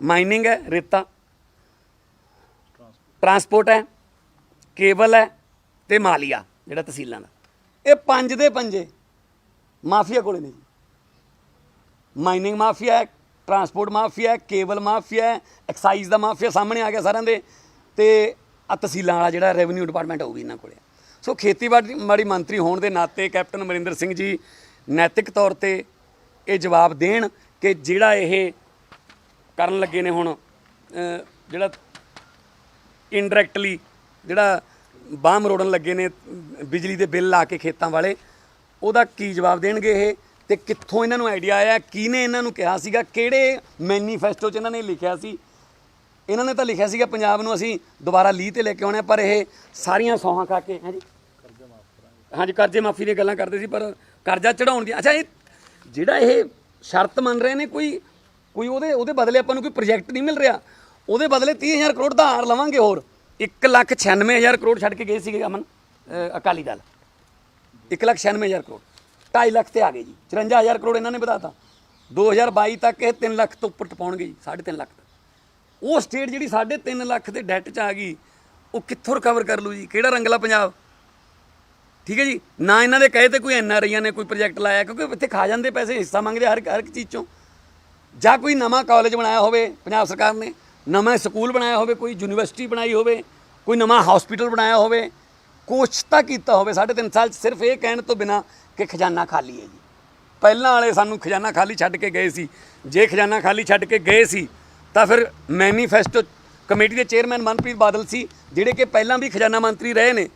ਮਾਈਨਿੰਗ ਹੈ ਰੇਤਾ ਟਰਾਂਸਪੋਰਟ ਹੈ ਕੇਬਲ ਹੈ ਤੇ ਮਾਲੀਆ ਜਿਹੜਾ ਤਹਿਸੀਲਾਂ ਦਾ ਇਹ 5 ਦੇ 5 ਮਾਫੀਆ ਕੋਲੇ ਨੇ ਜੀ ਮਾਈਨਿੰਗ ਮਾਫੀਆ ਹੈ ਟਰਾਂਸਪੋਰਟ ਮਾਫੀਆ ਹੈ ਕੇਬਲ ਮਾਫੀਆ ਹੈ ਐਕਸਾਈਜ਼ ਦਾ ਮਾਫੀਆ ਸਾਹਮਣੇ ਆ ਗਿਆ ਸਾਰਿਆਂ ਦੇ ਤੇ ਆ ਤਹਿਸੀਲਾਂ ਵਾਲਾ ਜਿਹੜਾ ਰੈਵਨਿਊ ਡਿਪਾਰਟਮੈਂਟ ਉਹ ਵੀ ਇਹਨਾਂ ਕੋਲੇ ਸੋ ਖੇਤੀਬਾੜੀ ਮੰਤਰੀ ਹੋਣ ਦੇ ਨਾਤੇ ਕੈਪਟਨ ਅਮਰਿੰਦਰ ਸਿੰਘ ਜੀ ਨੈਤਿਕ ਤੌਰ ਤੇ ਇਹ ਜਵਾਬ ਦੇਣ ਕਿ ਜਿਹੜਾ ਇਹ ਕਰਨ ਲੱਗੇ ਨੇ ਹੁਣ ਜਿਹੜਾ ਇਨਡਾਇਰੈਕਟਲੀ ਜਿਹੜਾ ਬਾਂਹ ਮਰੋੜਨ ਲੱਗੇ ਨੇ ਬਿਜਲੀ ਦੇ ਬਿੱਲ ਲਾ ਕੇ ਖੇਤਾਂ ਵਾਲੇ ਉਹਦਾ ਕੀ ਜਵਾਬ ਦੇਣਗੇ ਇਹ ਤੇ ਕਿੱਥੋਂ ਇਹਨਾਂ ਨੂੰ ਆਈਡੀਆ ਆਇਆ ਕਿਹਨੇ ਇਹਨਾਂ ਨੂੰ ਕਿਹਾ ਸੀਗਾ ਕਿਹੜੇ ਮੈਨੀਫੈਸਟੋ 'ਚ ਇਹਨਾਂ ਨੇ ਲਿਖਿਆ ਸੀ ਇਹਨਾਂ ਨੇ ਤਾਂ ਲਿਖਿਆ ਸੀਗਾ ਪੰਜਾਬ ਨੂੰ ਅਸੀਂ ਦੁਬਾਰਾ ਲੀਹ ਤੇ ਲੈ ਕੇ ਆਉਣਾ ਪਰ ਇਹ ਸਾਰੀਆਂ ਸੌਹਾਂ ਖਾ ਕੇ ਹਾਂਜੀ ਕਰਜ਼ੇ ਮਾਫੀ ਦੀਆਂ ਗੱਲਾਂ ਕਰਦੇ ਸੀ ਪਰ ਕਰਜ਼ਾ ਚੜਾਉਣ ਦੀ ਅੱਛਾ ਇਹ ਜਿਹੜਾ ਇਹ ਸ਼ਰਤ ਮੰਨ ਰਹੇ ਨੇ ਕੋਈ ਉਹਦੇ ਬਦਲੇ ਆਪਾਂ ਨੂੰ ਕੋਈ ਪ੍ਰੋਜੈਕਟ ਨਹੀਂ ਮਿਲ ਰਿਹਾ ਉਹਦੇ ਬਦਲੇ 30,000 ਕਰੋੜ ਦਾ ਹਾਰ ਲਵਾਂਗੇ ਹੋਰ 1,96,000 ਕਰੋੜ ਛੱਡ ਕੇ ਗਏ ਸੀਗੇ ਅਮਨ ਅਕਾਲੀ ਦਲ 1,96,000 ਕਰੋੜ 2.5 ਲੱਖ ਤੇ ਆ ਗਏ ਜੀ 54,000 ਕਰੋੜ ਇਹਨਾਂ ਨੇ ਵਧਾਤਾ 2022 ਤੱਕ ਇਹ 3 ਲੱਖ ਤੋਂ ਉੱਪਰ ਟਪਾਉਣਗੇ ਜੀ 3.5 ਲੱਖ ਤੱਕ ਉਹ ਸਟੇਟ ਜਿਹੜੀ 3.5 ਲੱਖ ਦੇ ਡੈਟ 'ਚ ਆ ਗਈ ਉਹ ਕਿੱਥੋਂ ਰਿਕਵਰ ਕਰ ਲੂ ਜੀ ਕਿਹੜਾ ਰੰਗਲਾ ਪੰਜਾਬ ਠੀਕ ਹੈ ਜੀ ਨਾ ਇਹਨਾਂ ਦੇ ਕਹੇ ਤੇ ਕੋਈ NRIਆਂ ਨੇ ਕੋਈ ਪ੍ਰੋਜੈਕਟ ਲਾਇਆ ਕਿਉਂਕਿ ਇੱਥੇ ਖਾ ਜਾਂਦੇ ਪੈਸੇ ਹਿੱਸਾ ਮੰਗਦੇ ਹਰ ਇੱਕ ਚੀਜ਼ 'ਚੋਂ ਜਾਂ ਕੋਈ ਨਵਾਂ ਕਾਲਜ ਬਣਾਇਆ ਹੋਵੇ ਪੰਜਾਬ ਸਰਕਾਰ ਨੇ ਨਵਾਂ ਸਕੂਲ ਬਣਾਇਆ ਹੋਵੇ ਕੋਈ ਯੂਨੀਵਰਸਿਟੀ ਬਣਾਈ ਹੋਵੇ ਕੋਈ ਨਵਾਂ ਹਸਪੀਟਲ ਬਣਾਇਆ ਹੋਵੇ ਕੁਛ ਤਾਂ ਕੀਤਾ ਹੋਵੇ 3.5 ਸਾਲ 'ਚ ਸਿਰਫ ਇਹ ਕਹਿਣ ਤੋਂ ਬਿਨਾਂ ਕਿ ਖਜ਼ਾਨਾ ਖਾਲੀ ਹੈ ਜੀ ਪਹਿਲਾਂ ਵਾਲੇ ਸਾਨੂੰ ਖਜ਼ਾਨਾ ਖਾਲੀ ਛੱਡ ਕੇ ਗਏ ਸੀ ਜੇ ਖਜ਼ਾਨਾ ਖਾਲੀ ਛੱਡ ਕੇ ਗਏ ਸੀ ਤਾਂ ਫਿਰ ਮੈਨੀਫੈਸਟੋ ਕਮੇਟੀ ਦੇ ਚੇਅਰਮੈਨ ਮਨਪ੍ਰੀਤ ਬਾਦਲ ਸੀ ਜਿਹੜੇ ਕਿ ਪਹਿਲਾਂ ਵੀ ਖਜ਼ਾਨਾ ਮੰਤਰੀ ਰਹੇ ਨੇ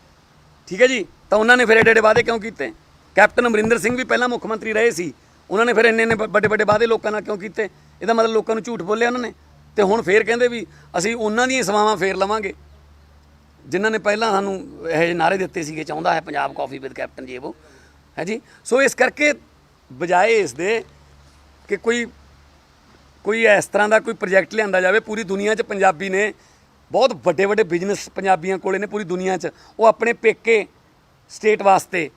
ਠੀਕ ਹੈ ਜੀ ਤਾਂ ਉਹਨਾਂ ਨੇ ਫਿਰ ਏਡੇ ਵਾਅਦੇ ਕਿਉਂ ਕੀਤੇ ਕੈਪਟਨ ਅਮਰਿੰਦਰ ਸਿੰਘ ਵੀ ਪਹਿਲਾਂ ਮੁੱਖ ਮੰਤਰੀ ਰਹੇ ਸੀ ਉਹਨਾਂ ਨੇ ਫਿਰ ਇੰਨੇ ਵੱਡੇ ਵਾਅਦੇ ਲੋਕਾਂ ਨਾਲ ਕਿਉਂ ਕੀਤੇ ਇਹਦਾ ਮਤਲਬ ਲੋਕਾਂ ਨੂੰ ਝੂਠ ਬੋਲਿਆ ਉਹਨਾਂ ਨੇ ਤੇ ਹੁਣ ਫੇਰ ਕਹਿੰਦੇ ਵੀ ਅਸੀਂ ਉਹਨਾਂ ਦੀਆਂ ਸੇਵਾਵਾਂ ਫੇਰ ਲਵਾਂਗੇ ਜਿਨ੍ਹਾਂ ਨੇ ਪਹਿਲਾਂ ਸਾਨੂੰ ਇਹ ਜਿਹੇ ਨਾਅਰੇ ਦਿੱਤੇ ਸੀਗੇ ਚਾਹੁੰਦਾ ਹੈ ਪੰਜਾਬ ਕਾਫੀ ਵਿਦ ਕੈਪਟਨ ਜੀ ਉਹ ਹੈ ਜੀ ਸੋ ਇਸ ਕਰਕੇ ਬਜਾਏ ਇਸ ਦੇ ਕਿ ਕੋਈ ਇਸ ਤਰ੍ਹਾਂ ਦਾ ਕੋਈ ਪ੍ਰੋਜੈਕਟ ਲਿਆਂਦਾ ਜਾਵੇ ਪੂਰੀ ਦੁਨੀਆ 'ਚ ਪੰਜਾਬੀ ਨੇ ਬਹੁਤ ਵੱਡੇ ਬਿਜ਼ਨਸ ਪੰਜਾਬੀਆਂ ਕੋਲੇ ਨੇ ਪੂਰੀ ਦੁਨੀਆ 'ਚ ਉਹ ਆਪਣੇ ਪੇਕੇ ਸਟੇਟ ਵਾਸਤੇ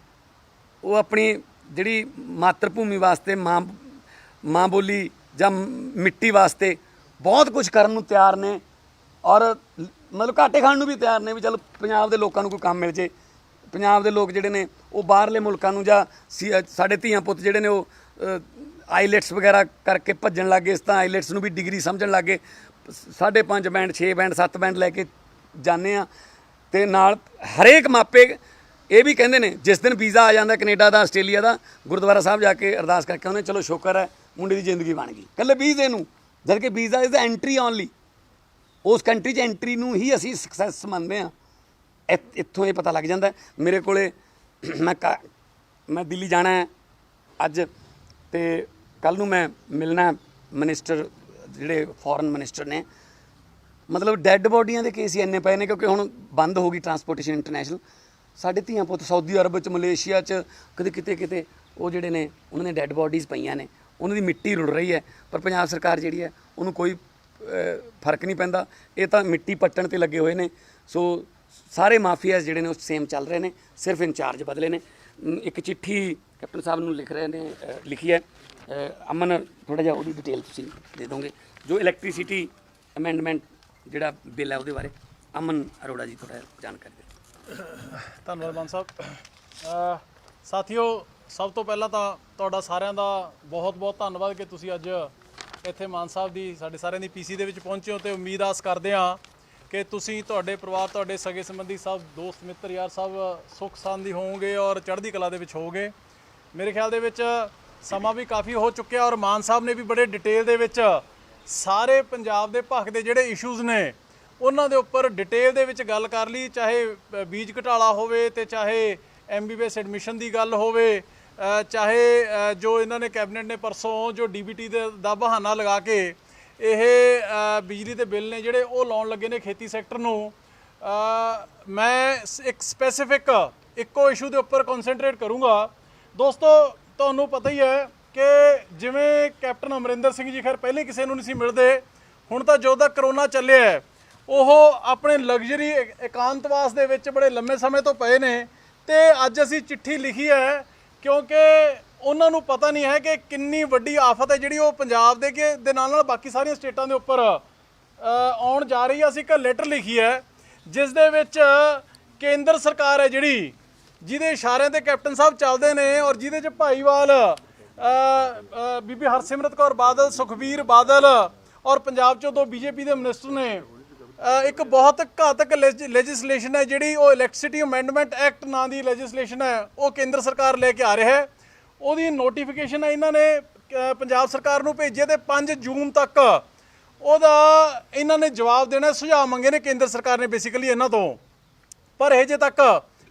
ਉਹ ਆਪਣੀ ਜਿਹੜੀ ਮਾਤਰ ਭੂਮੀ ਵਾਸਤੇ ਮਾਂ ਬੋਲੀ ਜਾਂ ਮਿੱਟੀ ਵਾਸਤੇ ਬਹੁਤ ਕੁਝ ਕਰਨ ਨੂੰ ਤਿਆਰ ਨੇ ਔਰ ਮਤਲਬ ਘਾਟੇ ਖਾਣ ਨੂੰ ਵੀ ਤਿਆਰ ਨੇ ਵੀ ਚਲੋ ਪੰਜਾਬ ਦੇ ਲੋਕਾਂ ਨੂੰ ਕੋਈ ਕੰਮ ਮਿਲ ਜੇ ਪੰਜਾਬ ਦੇ ਲੋਕ ਜਿਹੜੇ ਨੇ ਉਹ ਬਾਹਰਲੇ ਮੁਲਕਾਂ ਨੂੰ ਜਾਂ ਸਾਡੇ ਧੀਆਂ ਪੁੱਤ ਜਿਹੜੇ ਨੇ ਉਹ ਆਈਲੈਟਸ ਵਗੈਰਾ ਕਰਕੇ ਭੱਜਣ ਲੱਗ ਗਏ ਇਸ ਤਾਂ ਆਈਲੈਟਸ ਨੂੰ ਵੀ ਡਿਗਰੀ ਸਮਝਣ ਲੱਗ ਗਏ 5.5 ਬੈਂਡ 6 ਬੈਂਡ 7 ਬੈਂਡ ਲੈ ਕੇ ਜਾਂਦੇ ਆ ਤੇ ਨਾਲ ਹਰੇਕ ਮਾਪੇ ਇਹ ਵੀ ਕਹਿੰਦੇ ਨੇ ਜਿਸ ਦਿਨ ਵੀਜ਼ਾ ਆ ਜਾਂਦਾ ਕੈਨੇਡਾ ਦਾ ਆਸਟ੍ਰੇਲੀਆ ਦਾ ਗੁਰਦੁਆਰਾ ਸਾਹਿਬ ਜਾ ਕੇ ਅਰਦਾਸ ਕਰਕੇ ਉਹਨੇ ਚਲੋ ਸ਼ੁਕਰ ਹੈ ਮੁੰਡੇ ਦੀ ਜ਼ਿੰਦਗੀ ਬਣ ਗਈ ਇਕੱਲੇ ਵੀਜ਼ੇ ਨੂੰ ਜਦ ਕਿ visa is the entry only ਉਸ ਕੰਟਰੀ 'ਚ ਐਂਟਰੀ ਨੂੰ ਹੀ ਅਸੀਂ ਸਕਸੈਸ ਮੰਨਦੇ ਹਾਂ ਇੱਥੋਂ ਇਹ ਪਤਾ ਲੱਗ ਜਾਂਦਾ ਮੇਰੇ ਕੋਲੇ ਮੈਂ ਦਿੱਲੀ ਜਾਣਾ ਹੈ ਅੱਜ ਤੇ ਕੱਲ੍ਹ ਨੂੰ ਮੈਂ ਮਿਲਣਾ ਮਿਨਿਸਟਰ ਜਿਹੜੇ ਫੋਰਨ ਮਿਨਿਸਟਰ ਨੇ ਮਤਲਬ ਡੈੱਡ ਬੋਡੀਆਂ ਦੇ ਕੇਸ ਹੀ ਇੰਨੇ ਪਏ ਨੇ ਕਿਉਂਕਿ ਹੁਣ ਬੰਦ ਹੋ ਗਈ ਟਰਾਂਸਪੋਰਟੇਸ਼ਨ ਇੰਟਰਨੈਸ਼ਨਲ ਸਾਡੇ ਧੀਆਂ ਪੁੱਤ ਸਾਊਦੀ ਅਰਬ 'ਚ ਮਲੇਸ਼ੀਆ 'ਚ ਕਦੇ ਕਿਤੇ ਉਹ ਜਿਹੜੇ ਨੇ ਉਹਨਾਂ ਦੀਆਂ ਡੈੱਡ ਬੋਡੀਜ਼ ਪਈਆਂ ਨੇ, ਉਹਨਾਂ ਦੀ ਮਿੱਟੀ ਰੁੜ ਰਹੀ ਹੈ, ਪਰ ਪੰਜਾਬ ਸਰਕਾਰ ਜਿਹੜੀ ਹੈ ਉਹਨੂੰ ਕੋਈ ਫਰਕ ਨਹੀਂ ਪੈਂਦਾ। ਇਹ ਤਾਂ ਮਿੱਟੀ ਪੱਟਣ 'ਤੇ ਲੱਗੇ ਹੋਏ ਨੇ। ਸੋ ਸਾਰੇ ਮਾਫੀਆਜ਼ ਜਿਹੜੇ ਨੇ ਉਹ ਸੇਮ ਚੱਲ ਰਹੇ ਨੇ, ਸਿਰਫ ਇੰਚਾਰਜ ਬਦਲੇ ਨੇ। ਇੱਕ ਚਿੱਠੀ ਕੈਪਟਨ ਸਾਹਿਬ ਨੂੰ ਲਿਖੀ ਹੈ ਅਮਨ, ਥੋੜ੍ਹਾ ਜਿਹਾ ਉਹਦੀ ਡਿਟੇਲ ਤੁਸੀਂ ਦੇ ਦੋਗੇ, ਜੋ ਇਲੈਕਟ੍ਰੀਸਿਟੀ ਅਮੈਂਡਮੈਂਟ ਜਿਹੜਾ ਬਿੱਲ ਹੈ ਉਹਦੇ ਬਾਰੇ। ਅਮਨ ਅਰੋੜਾ ਜੀ ਥੋੜ੍ਹਾ ਜਾਣਕਾਰੀ ਦਿਓ। ਧੰਨਵਾਦ ਮਾਨ ਸਾਹਿਬ। ਸਾਥੀਓ, ਸਭ ਤੋਂ ਪਹਿਲਾਂ ਤਾਂ ਤੁਹਾਡਾ ਸਾਰਿਆਂ ਦਾ ਬਹੁਤ ਧੰਨਵਾਦ ਕਿ ਤੁਸੀਂ ਅੱਜ ਇੱਥੇ ਮਾਨ ਸਾਹਿਬ ਦੀ ਸਾਡੇ ਸਾਰਿਆਂ ਦੀ ਪੀਸੀ ਦੇ ਵਿੱਚ ਪਹੁੰਚੇ ਹੋ, ਤੇ ਉਮੀਦ ਆਸ ਕਰਦੇ ਹਾਂ ਕਿ ਤੁਸੀਂ, ਤੁਹਾਡੇ ਪਰਿਵਾਰ, ਤੁਹਾਡੇ ਸਗੇ ਸੰਬੰਧੀ ਸਭ, ਦੋਸਤ ਮਿੱਤਰ ਯਾਰ ਸਭ ਸੁੱਖ ਸਾਂਦੀ ਹੋਵੋਗੇ ਔਰ ਚੜ੍ਹਦੀ ਕਲਾ ਦੇ ਵਿੱਚ ਹੋਵੋਗੇ। ਮੇਰੇ ਖਿਆਲ ਦੇ ਵਿੱਚ ਸਮਾਂ ਵੀ ਕਾਫੀ ਹੋ ਚੁੱਕਿਆ ਔਰ ਮਾਨ ਸਾਹਿਬ ਨੇ ਵੀ ਬੜੇ ਡਿਟੇਲ ਦੇ ਵਿੱਚ ਸਾਰੇ ਪੰਜਾਬ ਦੇ ਭਖ ਦੇ ਜਿਹੜੇ ਇਸ਼ੂਜ਼ ਨੇ ਉਹਨਾਂ ਦੇ ਉੱਪਰ ਡਿਟੇਲ ਦੇ ਵਿੱਚ ਗੱਲ ਕਰ ਲਈ, ਚਾਹੇ ਬੀਜ ਘਟਾਲਾ ਹੋਵੇ ਤੇ ਚਾਹੇ MBBS ਐਡਮਿਸ਼ਨ ਦੀ ਗੱਲ ਹੋਵੇ, ਚਾਹੇ ਜੋ ਇਹਨਾਂ ਨੇ ਕੈਬਨਿਟ ਨੇ ਪਰਸੋਂ ਜੋ DBT ਦਾ ਬਹਾਨਾ ਲਗਾ ਕੇ ਇਹ ਬਿਜਲੀ ਦੇ ਬਿੱਲ ਨੇ ਜਿਹੜੇ ਉਹ ਲਾਉਣ ਲੱਗੇ ਨੇ ਖੇਤੀ ਸੈਕਟਰ ਨੂੰ। ਮੈਂ ਇੱਕ ਸਪੈਸੀਫਿਕ ਇੱਕੋ ਇਸ਼ੂ ਦੇ ਉੱਪਰ ਕਨਸੈਂਟਰੇਟ ਕਰੂੰਗਾ। ਦੋਸਤੋ, ਤੁਹਾਨੂੰ ਪਤਾ ਹੀ ਹੈ ਕਿ ਜਿਵੇਂ ਕੈਪਟਨ ਅਮਰਿੰਦਰ ਸਿੰਘ ਜੀ ਖੈਰ ਪਹਿਲੇ ਕਿਸੇ ਨੂੰ ਨਹੀਂ ਸੀ ਮਿਲਦੇ, ਹੁਣ ਤਾਂ ਜਦੋਂ ਦਾ ਕਰੋਨਾ ਚੱਲਿਆ ਹੈ ਉਹ ਆਪਣੇ ਲਗਜ਼ਰੀ ਇਕਾਂਤਵਾਸ ਦੇ ਵਿੱਚ ਬੜੇ ਲੰਮੇ ਸਮੇਂ ਤੋਂ ਪਏ ਨੇ। ਤੇ ਅੱਜ ਅਸੀਂ ਚਿੱਠੀ ਲਿਖੀ ਹੈ ਕਿਉਂਕਿ ਉਹਨਾਂ ਨੂੰ ਪਤਾ ਨਹੀਂ ਹੈ ਕਿ ਕਿੰਨੀ ਵੱਡੀ ਆਫਤ ਹੈ ਜਿਹੜੀ ਉਹ ਪੰਜਾਬ ਦੇ ਨਾਲ ਬਾਕੀ ਸਾਰੀਆਂ ਸਟੇਟਾਂ ਦੇ ਉੱਪਰ ਆਉਣ ਜਾ ਰਹੀ ਹੈ। ਅਸੀਂ ਇੱਕ ਲੈਟਰ ਲਿਖੀ ਹੈ ਜਿਸ ਦੇ ਵਿੱਚ ਕੇਂਦਰ ਸਰਕਾਰ ਹੈ ਜਿਹੜੀ, ਜਿਹਦੇ ਇਸ਼ਾਰਿਆਂ ਤੇ ਕੈਪਟਨ ਸਾਹਿਬ ਚੱਲਦੇ ਨੇ ਔਰ ਜਿਹਦੇ 'ਚ ਭਾਈਵਾਲ ਬੀਬੀ ਹਰਸਿਮਰਤ ਕੌਰ ਬਾਦਲ, ਸੁਖਬੀਰ ਬਾਦਲ ਔਰ ਪੰਜਾਬ 'ਚੋਂ 2 BJP ਦੇ ਮਿਨਿਸਟਰ ਨੇ, ਇੱਕ ਬਹੁਤ ਘਾਤਕ ਲੈਜਿਸਲੇਸ਼ਨ ਹੈ ਜਿਹੜੀ ਉਹ ਇਲੈਕਟ੍ਰਿਸਿਟੀ ਅਮੈਂਡਮੈਂਟ ਐਕਟ ਨਾਂ ਦੀ ਲੈਜਿਸਲੇਸ਼ਨ ਹੈ, ਉਹ ਕੇਂਦਰ ਸਰਕਾਰ ਲੈ ਕੇ ਆ ਰਿਹਾ ਹੈ। ਉਹਦੀ ਨੋਟੀਫਿਕੇਸ਼ਨ ਹੈ ਇਹਨਾਂ ਨੇ ਪੰਜਾਬ ਸਰਕਾਰ ਨੂੰ ਭੇਜਿਆ ਤੇ 5 ਜੂਨ ਤੱਕ ਉਹਦਾ ਇਹਨਾਂ ਨੇ ਜਵਾਬ ਦੇਣਾ, ਸੁਝਾਅ ਮੰਗੇ ਨੇ ਕੇਂਦਰ ਸਰਕਾਰ ਨੇ ਬੇਸਿਕਲੀ ਇਹਨਾਂ ਤੋਂ। ਪਰ ਹਜੇ ਤੱਕ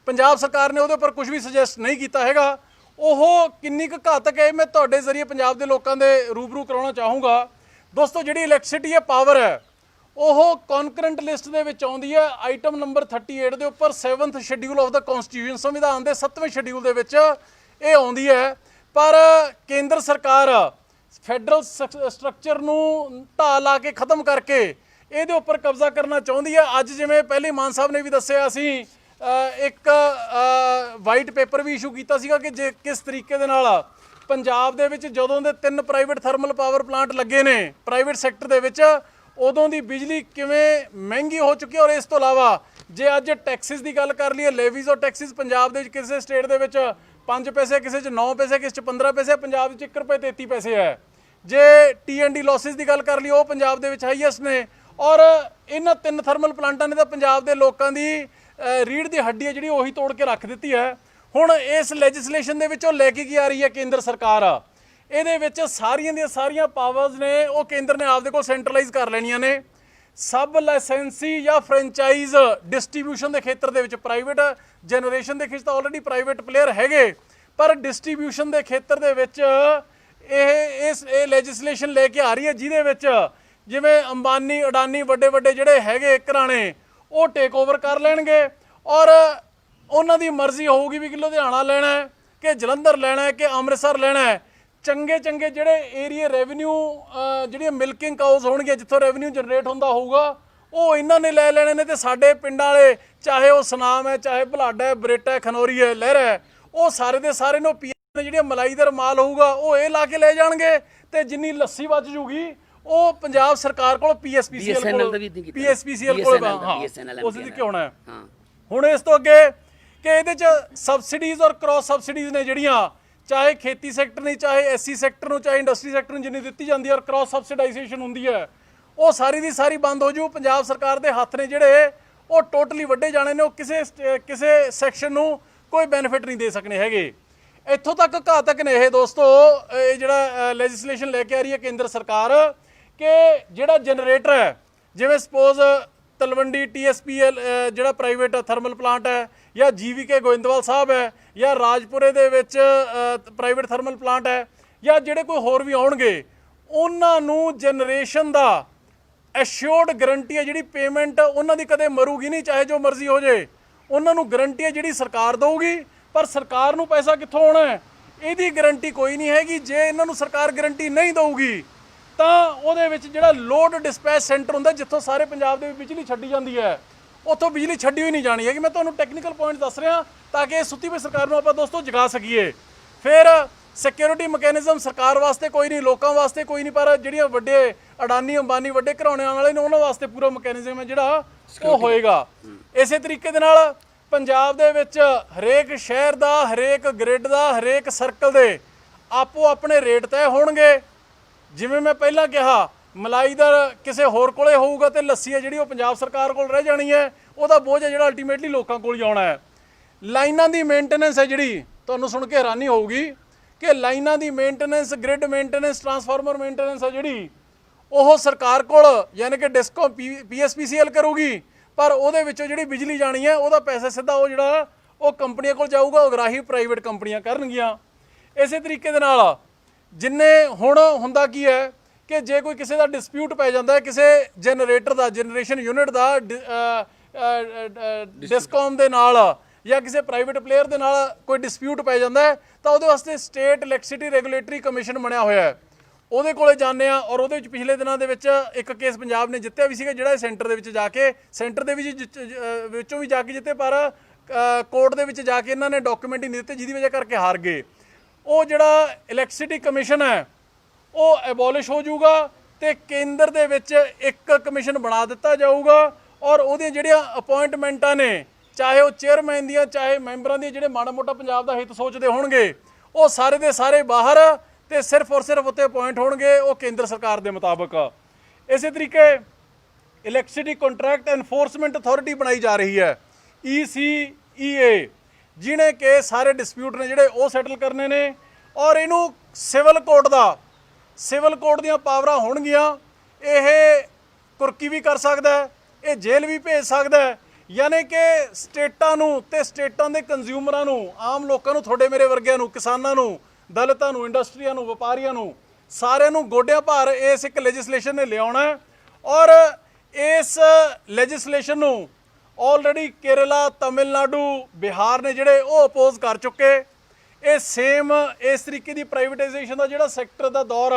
ਪੰਜਾਬ ਸਰਕਾਰ ਨੇ ਉਹਦੇ ਉੱਪਰ ਕੁਝ ਵੀ ਸੁਜੈਸਟ ਨਹੀਂ ਕੀਤਾ ਹੈਗਾ। ਉਹ ਕਿੰਨੀ ਕੁ ਘਾਤਕ ਹੈ ਮੈਂ ਤੁਹਾਡੇ ਜ਼ਰੀਏ ਪੰਜਾਬ ਦੇ ਲੋਕਾਂ ਦੇ ਰੂਬਰੂ ਕਰਾਉਣਾ ਚਾਹੂੰਗਾ। ਦੋਸਤੋ, ਜਿਹੜੀ ਇਲੈਕਟ੍ਰਿਸਿਟੀ ਹੈ, ਪਾਵਰ ਹੈ, ਉਹ ਕੌਨਕਰੈਂਟ ਲਿਸਟ ਦੇ ਵਿੱਚ ਆਉਂਦੀ ਹੈ ਆਈਟਮ ਨੰਬਰ 38 ਦੇ ਉੱਪਰ 7th schedule of the constitution, ਸੰਵਿਧਾਨ ਦੇ 7ਵੇਂ ਸ਼ੈਡਿਊਲ ਦੇ ਵਿੱਚ ਇਹ ਆਉਂਦੀ ਹੈ। ਪਰ ਕੇਂਦਰ ਸਰਕਾਰ ਫੈਡਰਲ ਸਟਰਕਚਰ ਨੂੰ ਢਾਹ ਲਾ ਕੇ ਖਤਮ ਕਰਕੇ ਇਹਦੇ ਉੱਪਰ ਕਬਜ਼ਾ ਕਰਨਾ ਚਾਹੁੰਦੀ ਹੈ। ਅੱਜ ਜਿਵੇਂ ਪਹਿਲੇ ਮਾਨ ਸਾਹਿਬ ਨੇ ਵੀ ਦੱਸਿਆ, ਅਸੀਂ ਇੱਕ ਵਾਈਟ ਪੇਪਰ ਵੀ ਇਸ਼ੂ ਕੀਤਾ ਸੀਗਾ ਕਿ ਜੇ ਕਿਸ ਤਰੀਕੇ ਦੇ ਨਾਲ ਪੰਜਾਬ ਦੇ ਵਿੱਚ ਜਦੋਂ ਦੇ 3 ਪ੍ਰਾਈਵੇਟ ਥਰਮਲ ਪਾਵਰ ਪਲਾਂਟ ਲੱਗੇ ਨੇ ਪ੍ਰਾਈਵੇਟ ਸੈਕਟਰ ਦੇ ਵਿੱਚ, ਉਦੋਂ ਦੀ ਬਿਜਲੀ ਕਿਵੇਂ ਮਹਿੰਗੀ ਹੋ ਚੁੱਕੀ ਹੈ। ਔਰ ਇਸ ਤੋਂ ਇਲਾਵਾ ਜੇ ਅੱਜ ਟੈਕਸਿਸ ਦੀ ਗੱਲ ਕਰ ਲਈਏ, ਲੇਵੀਜ਼ ਔਰ ਟੈਕਸਿਸ ਪੰਜਾਬ ਦੇ ਵਿੱਚ ਕਿਸੇ ਸਟੇਟ ਦੇ ਵਿੱਚ 5 ਪੈਸੇ, ਕਿਸੇ 'ਚ 9 ਪੈਸੇ, ਕਿਸੇ 'ਚ 15 ਪੈਸੇ, ਪੰਜਾਬ ਵਿੱਚ 1 ਰੁਪਏ 33 ਪੈਸੇ ਹੈ। ਜੇ T&D ਲਾਸਿਸ ਦੀ ਗੱਲ ਕਰ ਲਈ, ਉਹ ਪੰਜਾਬ ਦੇ ਵਿੱਚ ਹਾਈਐਸਟ ਨੇ। ਔਰ ਇਹਨਾਂ 3 ਥਰਮਲ ਪਲਾਂਟਾਂ ਨੇ ਤਾਂ ਪੰਜਾਬ ਦੇ ਲੋਕਾਂ ਦੀ ਰੀੜ੍ਹ ਦੀ ਹੱਡੀ ਹੈ ਜਿਹੜੀ ਉਹੀ ਤੋੜ ਕੇ ਰੱਖ ਦਿੱਤੀ ਹੈ। ਹੁਣ ਇਸ ਲੈਜਿਸਲੇਸ਼ਨ ਦੇ ਵਿੱਚ ਉਹ ਲੈ ਕੇ ਕੀ ਆ ਰਹੀ ਹੈ ਕੇਂਦਰ ਸਰਕਾਰ, ਇਹਦੇ ਵਿੱਚ ਸਾਰੀਆਂ ਦੀਆਂ ਸਾਰੀਆਂ ਪਾਵਰਸ ਨੇ ਉਹ ਕੇਂਦਰ ਨੇ ਆਪਦੇ ਕੋਲ ਸੈਂਟਰਲਾਈਜ਼ ਕਰ ਲੈਣੀਆਂ ਨੇ। ਸਬ ਲਾਇਸੈਂਸੀ ਜਾਂ ਫਰੈਂਚਾਈਜ਼ ਡਿਸਟ੍ਰੀਬਿਊਸ਼ਨ ਦੇ ਖੇਤਰ ਦੇ ਵਿੱਚ, ਪ੍ਰਾਈਵੇਟ ਜਨਰੇਸ਼ਨ ਦੇ ਖੇਤਰ ਤਾਂ ਆਲਰੇਡੀ ਪ੍ਰਾਈਵੇਟ ਪਲੇਅਰ ਹੈਗੇ, ਪਰ ਡਿਸਟ੍ਰੀਬਿਊਸ਼ਨ ਦੇ ਖੇਤਰ ਦੇ ਵਿੱਚ ਇਹ ਲੈਜਿਸਲੇਸ਼ਨ ਲੈ ਕੇ ਆ ਰਹੀ ਹੈ ਜਿਹਦੇ ਵਿੱਚ ਜਿਵੇਂ ਅੰਬਾਨੀ, ਅਡਾਨੀ, ਵੱਡੇ ਜਿਹੜੇ ਹੈਗੇ ਘਰਾਣੇ, ਉਹ ਟੇਕ ਓਵਰ ਕਰ ਲੈਣਗੇ ਔਰ ਉਹਨਾਂ ਦੀ ਮਰਜ਼ੀ ਹੋਊਗੀ ਵੀ ਕਿ ਲੁਧਿਆਣਾ ਲੈਣਾ ਹੈ ਕਿ ਜਲੰਧਰ ਲੈਣਾ ਹੈ ਕਿ ਅੰਮ੍ਰਿਤਸਰ ਲੈਣਾ ਹੈ। ਚੰਗੇ ਜਿਹੜੇ ਏਰੀਆ ਰੈਵਨਿਊ ਜਿਹੜੀਆਂ ਮਿਲਕਿੰਗ ਕਾਊਜ਼ ਹੋਣਗੀਆਂ, ਜਿੱਥੋਂ ਰੈਵਨਿਊ ਜਨਰੇਟ ਹੁੰਦਾ ਹੋਊਗਾ, ਉਹ ਇਹਨਾਂ ਨੇ ਲੈ ਲੈਣੇ ਨੇ। ਤੇ ਸਾਡੇ ਪਿੰਡਾਂ ਵਾਲੇ, ਚਾਹੇ ਉਹ ਸੁਨਾਮ ਹੈ, ਚਾਹੇ ਬਲਾਡਾ ਹੈ, ਬਰੇਟਾ ਹੈ, ਖਨੌਰੀ ਹੈ, ਲਹਿਰਾ ਹੈ, ਉਹ ਸਾਰੇ ਦੇ ਸਾਰੇ ਨੂੰ ਪੀਐਸ ਨੇ ਜਿਹੜੀਆਂ ਮਲਾਈਦਾਰ ਮਾਲ ਹੋਊਗਾ ਉਹ ਇਹ ਲਾ ਕੇ ਲੈ ਜਾਣਗੇ। ਤੇ ਜਿੰਨੀ ਲੱਸੀ ਬਚ ਜੂਗੀ ਉਹ ਪੰਜਾਬ ਸਰਕਾਰ ਕੋਲ PSPCL ਕੋਲ ਉਸ ਦੀ ਕਿਉਂ ਹੈ। ਹੁਣ ਇਸ ਤੋਂ ਅੱਗੇ ਕਿ ਇਹਦੇ 'ਚ ਸਬਸਿਡੀਜ਼ ਔਰ ਕ੍ਰਾਸ ਸਬਸਿਡੀਜ਼ ਨੇ ਜਿਹੜੀਆਂ, ਚਾਹੇ ਖੇਤੀ ਸੈਕਟਰ ਨਹੀਂ, ਚਾਹੇ SC ਸੈਕਟਰ ਨੂੰ, ਚਾਹੇ ਇੰਡਸਟਰੀ ਸੈਕਟਰ ਨੂੰ ਜਿੰਨੀ ਦਿੱਤੀ ਜਾਂਦੀ ਹੈ ਔਰ ਕ੍ਰਾਸ ਸਬਸਿਡਾਈਜੇਸ਼ਨ ਹੁੰਦੀ ਹੈ, ਉਹ ਸਾਰੀ ਦੀ ਸਾਰੀ ਬੰਦ ਹੋ ਜੂ। ਪੰਜਾਬ ਸਰਕਾਰ ਦੇ ਹੱਥ ਨੇ ਜਿਹੜੇ ਉਹ ਟੋਟਲੀ ਵੱਡੇ ਜਾਣੇ ਨੇ, ਉਹ ਕਿਸੇ ਸੈਕਸ਼ਨ ਨੂੰ ਕੋਈ ਬੈਨੀਫਿਟ ਨਹੀਂ ਦੇ ਸਕਣੇ ਹੈਗੇ। ਇੱਥੋਂ ਤੱਕ ਘਾਤਕ ਨੇ ਇਹ ਦੋਸਤੋ, ਇਹ ਜਿਹੜਾ ਲੈਜਿਸਲੇਸ਼ਨ ਲੈ ਕੇ ਆ ਰਹੀ ਹੈ ਕੇਂਦਰ ਸਰਕਾਰ, ਕਿ ਜਿਹੜਾ ਜਨਰੇਟਰ ਹੈ, ਜਿਵੇਂ ਸਪੋਜ਼ ਤਲਵੰਡੀ TSPL ਜਿਹੜਾ ਪ੍ਰਾਈਵੇਟ ਥਰਮਲ ਪਲਾਂਟ ਹੈ, ਜਾਂ GVK ਗੋਇੰਦਵਾਲ ਸਾਹਿਬ ਹੈ, ਜਾਂ ਰਾਜਪੁਰੇ ਦੇ ਵਿੱਚ ਪ੍ਰਾਈਵੇਟ ਥਰਮਲ ਪਲਾਂਟ ਹੈ, ਜਾਂ ਜਿਹੜੇ ਕੋਈ ਹੋਰ ਵੀ ਆਉਣਗੇ, ਉਹਨਾਂ ਨੂੰ ਜਨਰੇਸ਼ਨ ਦਾ ਐਸ਼ੋਰਡ ਗਰੰਟੀ ਹੈ ਜਿਹੜੀ ਪੇਮੈਂਟ ਉਹਨਾਂ ਦੀ ਕਦੇ ਮਰੂਗੀ ਨਹੀਂ, ਚਾਹੇ ਜੋ ਮਰਜ਼ੀ ਹੋ ਜੇ। ਉਹਨਾਂ ਨੂੰ ਗਰੰਟੀ ਹੈ ਜਿਹੜੀ ਸਰਕਾਰ ਦੇਊਗੀ। ਪਰ ਸਰਕਾਰ ਨੂੰ ਪੈਸਾ ਕਿੱਥੋਂ ਆਉਣਾ ਹੈ? ਇਹਦੀ ਗਾਰੰਟੀ ਕੋਈ ਨਹੀਂ ਹੈਗੀ। ਜੇ ਇਹਨਾਂ ਨੂੰ ਸਰਕਾਰ ਗਾਰੰਟੀ ਨਹੀਂ ਦਊਗੀ ਤਾਂ ਉਹਦੇ ਵਿੱਚ ਜਿਹੜਾ ਲੋਡ ਡਿਸਪੈਚ ਸੈਂਟਰ ਹੁੰਦਾ, ਜਿੱਥੋਂ ਸਾਰੇ ਪੰਜਾਬ ਦੇ ਵਿੱਚ ਬਿਜਲੀ ਛੱਡੀ ਜਾਂਦੀ ਹੈ, ਉੱਥੋਂ ਬਿਜਲੀ ਛੱਡੀ ਹੋਈ ਨਹੀਂ ਜਾਣੀ ਹੈਗੀ। ਮੈਂ ਤੁਹਾਨੂੰ ਟੈਕਨੀਕਲ ਪੁਆਇੰਟ ਦੱਸ ਰਿਹਾ ਤਾਂ ਕਿ ਸੁੱਤੀ ਪਈ ਸਰਕਾਰ ਨੂੰ ਆਪਾਂ ਦੋਸਤੋ ਜਗਾ ਸਕੀਏ। ਫਿਰ ਸਿਕਿਉਰਿਟੀ ਮੈਕੈਨਿਜ਼ਮ ਸਰਕਾਰ ਵਾਸਤੇ ਕੋਈ ਨਹੀਂ, ਲੋਕਾਂ ਵਾਸਤੇ ਕੋਈ ਨਹੀਂ, ਪਰ ਜਿਹੜੀਆਂ ਵੱਡੇ ਅਡਾਨੀ ਅੰਬਾਨੀ ਵੱਡੇ ਘਰਾਣਿਆਂ ਵਾਲੇ ਨੇ ਉਹਨਾਂ ਵਾਸਤੇ ਪੂਰਾ ਮੈਕੈਨਿਜ਼ਮ ਹੈ ਜਿਹੜਾ ਉਹ ਹੋਏਗਾ। ਇਸੇ ਤਰੀਕੇ ਦੇ ਨਾਲ ਪੰਜਾਬ ਦੇ ਵਿੱਚ ਹਰੇਕ ਸ਼ਹਿਰ ਦਾ, ਹਰੇਕ ਗ੍ਰਿਡ ਦਾ, ਹਰੇਕ ਸਰਕਲ ਦੇ ਆਪੋ ਆਪਣੇ ਰੇਟ ਤੈਅ ਹੋਣਗੇ। ਜਿਵੇਂ ਮੈਂ ਪਹਿਲਾਂ ਕਿਹਾ, ਮਲਾਈ ਦਾ ਕਿਸੇ ਹੋਰ ਕੋਲੇ ਹੋਊਗਾ ਤੇ ਲੱਸੀ ਹੈ ਜਿਹੜੀ ਉਹ ਪੰਜਾਬ ਸਰਕਾਰ ਕੋਲ ਰਹਿ ਜਾਣੀ ਹੈ। ਉਹਦਾ ਬੋਝ ਹੈ ਜਿਹੜਾ ਅਲਟੀਮੇਟਲੀ ਲੋਕਾਂ ਕੋਲ ਜਾਣਾ ਹੈ। ਲਾਈਨਾਂ ਦੀ ਮੇਨਟੇਨੈਂਸ ਹੈ ਜਿਹੜੀ, ਤੁਹਾਨੂੰ ਸੁਣ ਕੇ ਹੈਰਾਨੀ ਹੋਊਗੀ ਕਿ ਲਾਈਨਾਂ ਦੀ maintenance, grid maintenance, transformer maintenance ਹੈ ਜਿਹੜੀ ਉਹ ਸਰਕਾਰ ਕੋਲ ਯਾਨੀ ਕਿ ਡਿਸਕੋ PSPCL ਕਰੂਗੀ, ਪਰ ਉਹਦੇ ਵਿੱਚੋਂ ਜਿਹੜੀ ਬਿਜਲੀ ਜਾਣੀ ਹੈ ਉਹਦਾ ਪੈਸਾ ਸਿੱਧਾ ਉਹ ਜਿਹੜਾ ਉਹ ਕੰਪਨੀਆਂ ਕੋਲ ਜਾਊਗਾ, ਉਗਰਾਹੀ ਪ੍ਰਾਈਵੇਟ ਕੰਪਨੀਆਂ ਕਰਨਗੀਆਂ। ਇਸੇ ਤਰੀਕੇ ਦੇ ਨਾਲ ਜਿੰਨੇ ਹੁਣ ਹੁੰਦਾ ਕੀ ਹੈ ਕਿ ਜੇ ਕੋਈ ਕਿਸੇ ਦਾ ਡਿਸਪਿਊਟ ਪੈ ਜਾਂਦਾ ਹੈ, ਕਿਸੇ ਜਨਰੇਟਰ ਦਾ, ਜਨਰੇਸ਼ਨ ਯੂਨਿਟ ਦਾ ਡਿਸਕੌਮ ਦੇ ਨਾਲ ਜਾਂ ਕਿਸੇ ਪ੍ਰਾਈਵੇਟ ਪਲੇਅਰ ਦੇ ਨਾਲ ਕੋਈ ਡਿਸਪਿਊਟ ਪੈ ਜਾਂਦਾ ਹੈ ਤਾਂ ਉਹਦੇ ਵਾਸਤੇ ਸਟੇਟ ਇਲੈਕਟ੍ਰਿਸਿਟੀ ਰੈਗੂਲੇਟਰੀ ਕਮਿਸ਼ਨ ਬਣਿਆ ਹੋਇਆ ਹੈ। ਉਹਦੇ ਕੋਲੇ ਜਾਂਦੇ ਆ ਔਰ ਉਹਦੇ ਵਿੱਚ ਪਿਛਲੇ ਦਿਨਾਂ ਦੇ ਵਿੱਚ ਇੱਕ ਕੇਸ ਪੰਜਾਬ ਨੇ ਜਿੱਤਿਆ ਵੀ ਸੀਗਾ, ਜਿਹੜਾ ਸੈਂਟਰ ਦੇ ਵਿੱਚ ਜਾ ਕੇ, ਸੈਂਟਰ ਦੇ ਵਿੱਚੋਂ ਵੀ ਜਾ ਕੇ ਜਿੱਤੇ, ਪਰ ਕੋਰਟ ਦੇ ਵਿੱਚ ਜਾ ਕੇ ਇਹਨਾਂ ਨੇ ਡਾਕੂਮੈਂਟ ਹੀ ਨਹੀਂ ਦਿੱਤੇ, ਜਿਹਦੀ ਵਜ੍ਹਾ ਕਰਕੇ ਹਾਰ ਗਏ। ਉਹ ਜਿਹੜਾ ਇਲੈਕਟ੍ਰਿਸਿਟੀ ਕਮਿਸ਼ਨ ਹੈ ਉਹ ਐਬੋਲਿਸ਼ ਹੋ ਜਾਊਗਾ ਤੇ ਕੇਂਦਰ ਦੇ ਵਿੱਚ ਇੱਕ ਕਮਿਸ਼ਨ ਬਣਾ ਦਿੱਤਾ ਜਾਊਗਾ ਔਰ ਉਹਦੀਆਂ ਜਿਹੜੀਆਂ ਅਪਾਇੰਟਮੈਂਟਾਂ ਨੇ, ਚਾਹੇ ਉਹ ਚੇਅਰਮੈਨ ਦੀਆਂ ਚਾਹੇ ਮੈਂਬਰਾਂ ਦੀਆਂ, ਜਿਹੜੇ ਮਾੜਾ ਮੋਟਾ ਪੰਜਾਬ ਦਾ ਹਿੱਤ ਸੋਚਦੇ ਹੋਣਗੇ, ਉਹ ਸਾਰੇ ਦੇ ਸਾਰੇ ਬਾਹਰ ਤੇ ਸਿਰਫ ਔਰ ਸਿਰਫ ਉੱਤੇ ਅਪਾਇੰਟ ਹੋਣਗੇ ਉਹ ਕੇਂਦਰ ਸਰਕਾਰ ਦੇ ਮੁਤਾਬਕ। ਇਸੇ ਤਰੀਕੇ ਇਲੈਕਟ੍ਰਿਸਿਟੀ ਕੰਟਰੈਕਟ ਐਨਫੋਰਸਮੈਂਟ ਅਥਾਰਟੀ ਬਣਾਈ ਜਾ ਰਹੀ ਹੈ, ECEA, ਜਿਹਨੇ ਕਿ ਸਾਰੇ ਡਿਸਪਿਊਟ ਨੇ ਜਿਹੜੇ ਉਹ ਸੈਟਲ ਕਰਨੇ ਨੇ ਔਰ ਇਹਨੂੰ ਸਿਵਲ ਕੋਰਟ ਦੀਆਂ ਪਾਵਰਾਂ ਹੋਣਗੀਆਂ। ਇਹ ਕੁਰਕੀ ਵੀ ਕਰ ਸਕਦਾ ਹੈ, ਇਹ ਜੇਲ੍ਹ ਵੀ ਭੇਜ ਸਕਦਾ ਹੈ, ਯਾਨੀ ਕਿ ਸਟੇਟਾਂ ਨੂੰ ਤੇ ਸਟੇਟਾਂ ਦੇ ਕੰਜ਼ਿਊਮਰਾਂ ਨੂੰ, ਆਮ ਲੋਕਾਂ ਨੂੰ, ਤੁਹਾਡੇ ਮੇਰੇ ਵਰਗਿਆਂ ਨੂੰ, ਕਿਸਾਨਾਂ ਨੂੰ, ਦਲਿਤਾਂ ਨੂੰ, ਇੰਡਸਟਰੀਆਂ ਨੂੰ, ਵਪਾਰੀਆਂ ਨੂੰ, ਸਾਰਿਆਂ ਨੂੰ ਗੋਡਿਆਂ ਭਾਰ ਇਸ ਇੱਕ ਲੈਜਿਸਲੇਸ਼ਨ ਨੇ ਲਿਆਉਣਾ ਹੈ। ਔਰ ਇਸ ਲੈਜਿਸਲੇਸ਼ਨ ਨੂੰ ਆਲਰੇਡੀ ਕੇਰਲਾ, ਤਮਿਲਨਾਡੂ, ਬਿਹਾਰ ਨੇ ਜਿਹੜੇ ਉਹ ਅਪੋਜ਼ ਕਰ ਚੁੱਕੇ। ਇਹ ਸੇਮ ਇਸ ਤਰੀਕੇ ਦੀ ਪ੍ਰਾਈਵੇਟਾਈਜੇਸ਼ਨ ਦਾ ਜਿਹੜਾ ਸੈਕਟਰ ਦਾ ਦੌਰ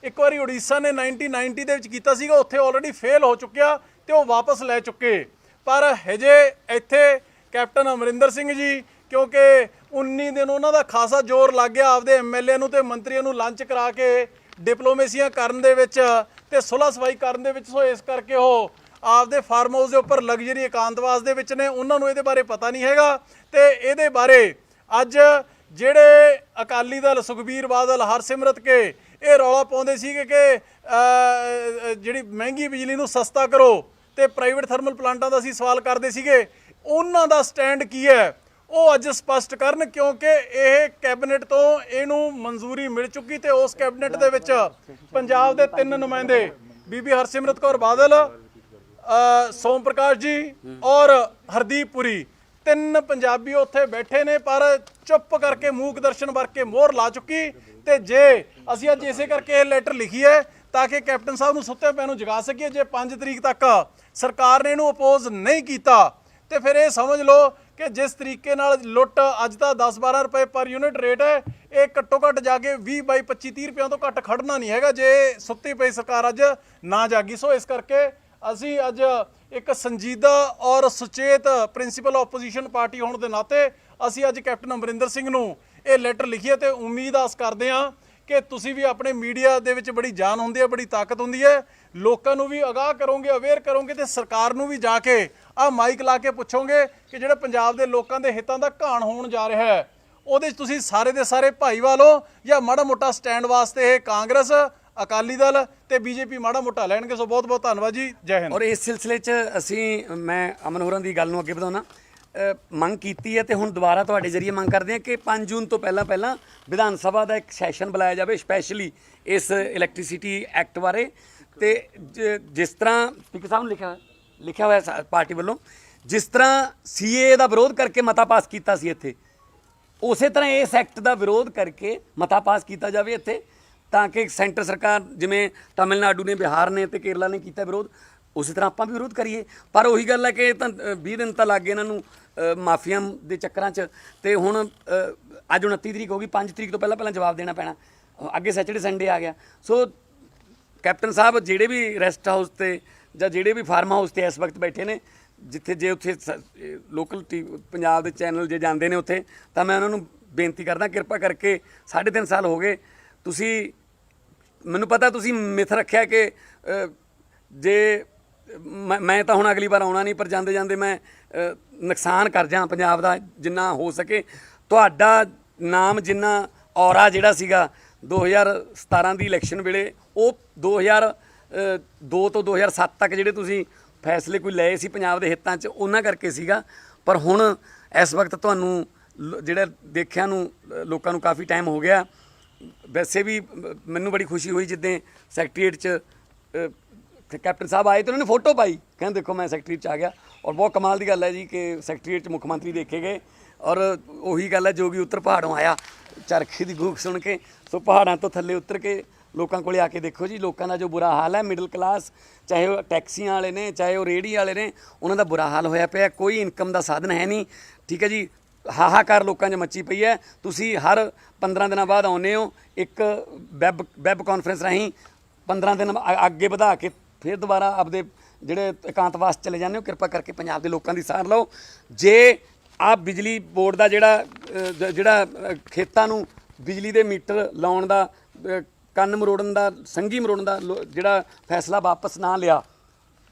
ਇੱਕ ਵਾਰੀ ਉੜੀਸਾ ਨੇ 1990 ਦੇ ਵਿੱਚ ਕੀਤਾ ਸੀਗਾ, ਉੱਥੇ ਆਲਰੇਡੀ ਫੇਲ ਹੋ ਚੁੱਕਿਆ ਤੇ ਉਹ ਵਾਪਸ ਲੈ ਚੁੱਕੇ। ਪਰ ਹਜੇ ਇੱਥੇ ਕੈਪਟਨ ਅਮਰਿੰਦਰ ਸਿੰਘ ਜੀ, ਕਿਉਂਕਿ 19 ਦਿਨ ਉਹਨਾਂ ਦਾ ਖਾਸਾ ਜ਼ੋਰ ਲੱਗ ਗਿਆ ਆਪਦੇ MLA ਨੂੰ ਤੇ ਮੰਤਰੀਆਂ ਨੂੰ ਲੰਚ ਕਰਾ ਕੇ ਡਿਪਲੋਮੇਸੀਆਂ ਕਰਨ ਦੇ ਵਿੱਚ ਤੇ ਸੁਲ੍ਹਾ ਸਫਾਈ ਕਰਨ ਦੇ ਵਿੱਚ, ਸੋ ਇਸ ਕਰਕੇ ਉਹ ਆਪਦੇ ਫਾਰਮ ਹਾਊਸ ਦੇ ਉੱਪਰ ਲਗਜ਼ਰੀ ਇਕਾਂਤਵਾਸ ਦੇ ਵਿੱਚ ਨੇ। ਉਹਨਾਂ ਨੂੰ ਇਹਦੇ ਬਾਰੇ ਪਤਾ ਨਹੀਂ ਹੈਗਾ ਤੇ ਇਹਦੇ ਬਾਰੇ ਅੱਜ ਜਿਹੜੇ ਅਕਾਲੀ ਦਲ, ਸੁਖਬੀਰ ਬਾਦਲ, ਹਰਸਿਮਰਤ ਕੇ ਇਹ ਰੌਲਾ ਪਾਉਂਦੇ ਸੀਗੇ ਕਿ ਜਿਹੜੀ ਮਹਿੰਗੀ ਬਿਜਲੀ ਨੂੰ ਸਸਤਾ ਕਰੋ ਤੇ ਪ੍ਰਾਈਵੇਟ ਥਰਮਲ ਪਲਾਂਟਾਂ ਦਾ ਅਸੀਂ ਸਵਾਲ ਕਰਦੇ ਸੀਗੇ, ਉਹਨਾਂ ਦਾ ਸਟੈਂਡ ਕੀ ਹੈ ਉਹ ਅੱਜ ਸਪਸ਼ਟ ਕਰਨ, ਕਿਉਂਕਿ ਇਹ ਕੈਬਨਿਟ ਤੋਂ ਇਹਨੂੰ ਮਨਜ਼ੂਰੀ ਮਿਲ ਚੁੱਕੀ ਤੇ ਉਸ ਕੈਬਨਿਟ ਦੇ ਵਿੱਚ ਪੰਜਾਬ ਦੇ 3 ਨੁਮਾਇੰਦੇ, ਬੀਬੀ ਹਰਸਿਮਰਤ ਕੌਰ ਬਾਦਲ, ਸੋਮ ਪ੍ਰਕਾਸ਼ ਜੀ ਔਰ ਹਰਦੀਪ ਪੁਰੀ, 3 ਪੰਜਾਬੀ ਉੱਥੇ ਬੈਠੇ ਨੇ, ਪਰ ਚੁੱਪ ਕਰਕੇ ਮੂਕ ਦਰਸ਼ਨ ਵਰ ਕੇ ਮੋਹਰ ਲਾ ਚੁੱਕੀ। ਤੇ ਜੇ ਅਸੀਂ ਅੱਜ ਇਸੇ ਕਰਕੇ ਇਹ ਲੈਟਰ ਲਿਖੀ ਹੈ ਤਾਂ ਕਿ ਕੈਪਟਨ ਸਾਹਿਬ ਨੂੰ ਸੁੱਤੇ ਪੈ ਨੂੰ ਜਗਾ ਸਕੀਏ। ਜੇ 5 ਤਰੀਕ ਤੱਕ ਸਰਕਾਰ ਨੇ ਇਹਨੂੰ ਅਪੋਜ਼ ਨਹੀਂ ਕੀਤਾ ਤੇ ਫਿਰ ਇਹ ਸਮਝ ਲਓ ਕਿ ਜਿਸ ਤਰੀਕੇ ਨਾਲ ਲੁੱਟ, ਅੱਜ ਤਾਂ 10-12 ਰੁਪਏ ਪਰ ਯੂਨਿਟ ਰੇਟ ਹੈ, ਇਹ ਘੱਟੋ ਘੱਟ ਜਾ ਕੇ 20 22 25 30 ਰੁਪਇਆਂ ਤੋਂ ਘੱਟ ਖੜਨਾ ਨਹੀਂ ਹੈਗਾ ਜੇ ਸੁੱਤੀ ਪਈ ਸਰਕਾਰ ਅੱਜ ਨਾ ਜਾਗੀ। ਸੋ ਇਸ ਕਰਕੇ ਅਸੀਂ ਅੱਜ ਇੱਕ ਸੰਜੀਦਾ ਔਰ ਸੁਚੇਤ ਪ੍ਰਿੰਸੀਪਲ ਆਪੋਜੀਸ਼ਨ ਪਾਰਟੀ ਹੋਣ ਦੇ ਨਾਤੇ ਅਸੀਂ ਅੱਜ ਕੈਪਟਨ ਅਮਰਿੰਦਰ ਸਿੰਘ ਨੂੰ ਇਹ ਲੈਟਰ ਲਿਖੀ ਹੈ ਤੇ ਉਮੀਦ ਆਸ ਕਰਦੇ ਹਾਂ ਕਿ ਤੁਸੀਂ ਵੀ ਆਪਣੇ ਮੀਡੀਆ ਦੇ ਵਿੱਚ ਬੜੀ ਜਾਨ ਹੁੰਦੀ ਹੈ, ਬੜੀ ਤਾਕਤ ਹੁੰਦੀ ਹੈ, ਲੋਕਾਂ ਨੂੰ ਵੀ ਅਗਾਹ ਕਰੋਗੇ, ਅਵੇਅਰ ਕਰੋਗੇ ਤੇ ਸਰਕਾਰ ਨੂੰ ਵੀ ਜਾ ਕੇ ਆਹ ਮਾਈਕ ਲਾ ਕੇ ਪੁੱਛੋਗੇ ਕਿ ਜਿਹੜੇ ਪੰਜਾਬ ਦੇ ਲੋਕਾਂ ਦੇ ਹਿੱਤਾਂ ਦਾ ਘਾਣ ਹੋਣ ਜਾ ਰਿਹਾ ਹੈ ਉਹਦੇ 'ਚ ਤੁਸੀਂ ਸਾਰੇ ਦੇ ਸਾਰੇ ਭਾਈਵਾਲ ਹੋ ਜਾਂ ਮਾੜਾ ਮੋਟਾ ਸਟੈਂਡ ਵਾਸਤੇ ਇਹ ਕਾਂਗਰਸ, ਅਕਾਲੀ ਦਲ ਤੇ BJP ਮਾੜਾ ਮੋਟਾ ਲੈਣਗੇ। ਸੋ ਬਹੁਤ ਬਹੁਤ ਧੰਨਵਾਦ ਜੀ, ਜੈ ਹਿੰਦ। ਔਰ ਇਸ ਸਿਲਸਿਲੇ 'ਚ ਮੈਂ ਅਮਨ ਹੋਰਾਂ ਦੀ ਗੱਲ ਨੂੰ ਅੱਗੇ ਵਧਾਉਣਾ ਮੰਗ ਕੀਤੀ ਹੈ ਤੇ ਹੁਣ ਦੁਬਾਰਾ ਤੁਹਾਡੇ ਜ਼ਰੀਏ ਮੰਗ ਕਰਦੇ ਹਾਂ ਕਿ 5 ਜੂਨ ਤੋਂ ਪਹਿਲਾਂ ਵਿਧਾਨ ਸਭਾ ਦਾ ਇੱਕ ਸੈਸ਼ਨ ਬੁਲਾਇਆ ਜਾਵੇ ਸਪੈਸ਼ਲੀ ਇਸ ਇਲੈਕਟ੍ਰਿਸਿਟੀ ਐਕਟ ਬਾਰੇ। ਤੇ ਜਿਸ ਤਰ੍ਹਾਂ ਸਪੀਕਰ ਸਾਹਿਬ ਨੂੰ ਲਿਖਿਆ ਹੋਇਆ ਪਾਰਟੀ ਵੱਲੋਂ, ਜਿਸ ਤਰ੍ਹਾਂ CAA ਦਾ ਵਿਰੋਧ ਕਰਕੇ ਮਤਾ ਪਾਸ ਕੀਤਾ ਸੀ ਇੱਥੇ, ਉਸੇ ਤਰ੍ਹਾਂ ਇਸ ਐਕਟ ਦਾ ਵਿਰੋਧ ਕਰਕੇ ਮਤਾ ਪਾਸ ਕੀਤਾ ਜਾਵੇ ਇੱਥੇ, ਤਾਂ ਕਿ ਸੈਂਟਰ ਸਰਕਾਰ, ਜਿਵੇਂ ਤਮਿਲਨਾਡੂ ਨੇ, ਬਿਹਾਰ ਨੇ ਤੇ ਕੇਰਲਾ ਨੇ ਕੀਤਾ ਵਿਰੋਧ, ਉਸੇ ਤਰ੍ਹਾਂ ਆਪਾਂ ਵੀ ਵਿਰੋਧ ਕਰੀਏ। ਪਰ ਉਹੀ ਗੱਲ ਹੈ ਕਿ ਇਹ ਤਾਂ 20 ਦਿਨ ਤਾਂ ਲੱਗ ਗਏ ਇਹਨਾਂ ਨੂੰ ਮਾਫੀਆ ਦੇ ਚੱਕਰਾਂ 'ਚ, ਤੇ ਹੁਣ ਅੱਜ 29 ਤਰੀਕ ਹੋ ਗਈ, 5 ਤਰੀਕ ਤੋਂ ਪਹਿਲਾਂ ਪਹਿਲਾਂ ਜਵਾਬ ਦੇਣਾ ਪੈਣਾ, ਅੱਗੇ ਸੈਚਰਡੇ ਸੰਡੇ ਆ ਗਿਆ। ਸੋ ਕੈਪਟਨ ਸਾਹਿਬ ਜਿਹੜੇ ਵੀ ਰੈਸਟ ਹਾਊਸ ਤੇ ਜਾਂ ਜਿਹੜੇ ਵੀ ਫਾਰਮ ਹਾਊਸ ਤੇ ਇਸ ਵਕਤ ਬੈਠੇ ਨੇ, ਜਿੱਥੇ ਜੇ ਉੱਥੇ ਲੋਕਲ ਪੰਜਾਬ ਦੇ ਚੈਨਲ ਜੇ ਜਾਂਦੇ ਨੇ ਉੱਥੇ, ਤਾਂ ਮੈਂ ਉਹਨਾਂ ਨੂੰ ਬੇਨਤੀ ਕਰਦਾ ਕਿਰਪਾ ਕਰਕੇ 3.5 ਸਾਲ ਹੋ ਗਏ, ਤੁਸੀਂ ਮੈਨੂੰ ਪਤਾ ਤੁਸੀਂ ਮਿੱਥ ਰੱਖਿਆ ਕਿ ਜੇ ਮੈਂ ਤਾਂ ਹੁਣ ਅਗਲੀ ਵਾਰ ਆਉਣਾ ਨਹੀਂ, ਪਰ ਜਾਂਦੇ ਜਾਂਦੇ ਮੈਂ ਨੁਕਸਾਨ ਕਰ ਜਾ ਪੰਜਾਬ ਦਾ ਜਿੰਨਾ ਹੋ ਸਕੇ। ਤੁਹਾਡਾ ਨਾਮ ਜਿੰਨਾ ਔਰਾ ਜਿਹੜਾ ਸੀਗਾ 2017 ਦੀ ਇਲੈਕਸ਼ਨ ਵੇਲੇ, ਉਹ 2002 ਤੋਂ 2007 ਤੱਕ ਜਿਹੜੇ ਤੁਸੀਂ ਫੈਸਲੇ ਕੋਈ ਲਏ ਸੀ ਪੰਜਾਬ ਦੇ ਹਿੱਤਾਂ 'ਚ, ਉਹਨਾਂ ਕਰਕੇ ਸੀਗਾ। ਪਰ ਹੁਣ ਇਸ ਵਕਤ ਤੁਹਾਨੂੰ ਜਿਹੜਾ ਦੇਖਿਆ ਨੂੰ ਲੋਕਾਂ ਨੂੰ ਕਾਫੀ ਟਾਈਮ ਹੋ ਗਿਆ। ਵੈਸੇ ਵੀ ਮੈਨੂੰ ਬੜੀ ਖੁਸ਼ੀ ਹੋਈ ਜਿੱਦਾਂ ਸੈਕਟਰੀਏਟ 'ਚ ਕੈਪਟਨ ਸਾਹਿਬ ਆਏ ਤੇ ਉਹਨਾਂ ਨੇ ਫੋਟੋ ਪਾਈ, ਕਹਿੰਦੇ ਦੇਖੋ ਮੈਂ ਸੈਕਟਰੀਏਟ 'ਚ ਆ ਗਿਆ। ਔਰ ਬਹੁਤ ਕਮਾਲ ਦੀ ਗੱਲ ਹੈ ਜੀ ਕਿ ਸੈਕਟਰੀਏਟ 'ਚ ਮੁੱਖ ਮੰਤਰੀ ਦੇਖੇ ਗਏ, ਔਰ ਉਹੀ ਗੱਲ ਹੈ ਜੋਗੀ ਉੱਤਰ ਪਹਾੜੋਂ ਆਇਆ ਚਰਖੇ ਦੀ ਗੂਕ ਸੁਣ ਕੇ। ਸੋ ਪਹਾੜਾਂ ਤੋਂ ਥੱਲੇ ਉਤਰ ਕੇ ਲੋਕਾਂ ਕੋਲੇ ਆ ਕੇ ਦੇਖੋ ਜੀ, ਲੋਕਾਂ ਦਾ ਜੋ ਬੁਰਾ ਹਾਲ ਹੈ, ਮਿਡਲ ਕਲਾਸ, ਚਾਹੇ ਉਹ ਟੈਕਸੀਆਂ ਵਾਲੇ ਨੇ, ਚਾਹੇ ਉਹ ਰੇਹੜੀ ਵਾਲੇ ਨੇ, ਉਹਨਾਂ ਦਾ ਬੁਰਾ ਹਾਲ ਹੋਇਆ ਪਿਆ। ਕੋਈ ਇਨਕਮ ਦਾ ਸਾਧਨ ਹੈ ਨਹੀਂ, ਠੀਕ ਹੈ ਜੀ। ਹਾਹਾਕਾਰ ਲੋਕਾਂ 'ਚ ਮੱਚੀ ਪਈ ਹੈ। ਤੁਸੀਂ ਹਰ 15 ਦਿਨਾਂ ਬਾਅਦ ਆਉਂਦੇ ਹੋ, ਇੱਕ ਵੈਬ ਕਾਨਫਰੰਸ ਰਾਹੀਂ 15 ਦਿਨ ਅੱਗੇ ਵਧਾ ਕੇ ਫਿਰ ਦੁਬਾਰਾ ਆਪਦੇ ਜਿਹੜੇ ਇਕਾਂਤਵਾਸ ਚਲੇ ਜਾਂਦੇ ਹੋ। ਕਿਰਪਾ ਕਰਕੇ ਪੰਜਾਬ ਦੇ ਲੋਕਾਂ ਦੀ ਸਾਰ ਲਓ। ਜੇ ਆਪ ਬਿਜਲੀ ਬੋਰਡ ਦਾ ਜਿਹੜਾ ਖੇਤਾਂ ਨੂੰ ਬਿਜਲੀ ਦੇ ਮੀਟਰ ਲਾਉਣ ਦਾ ਕੰਨ ਮਰੋੜਨ ਦਾ, ਸੰਘੀ ਮਰੋੜਨ ਦਾ ਜਿਹੜਾ ਫੈਸਲਾ ਵਾਪਸ ਨਾ ਲਿਆ,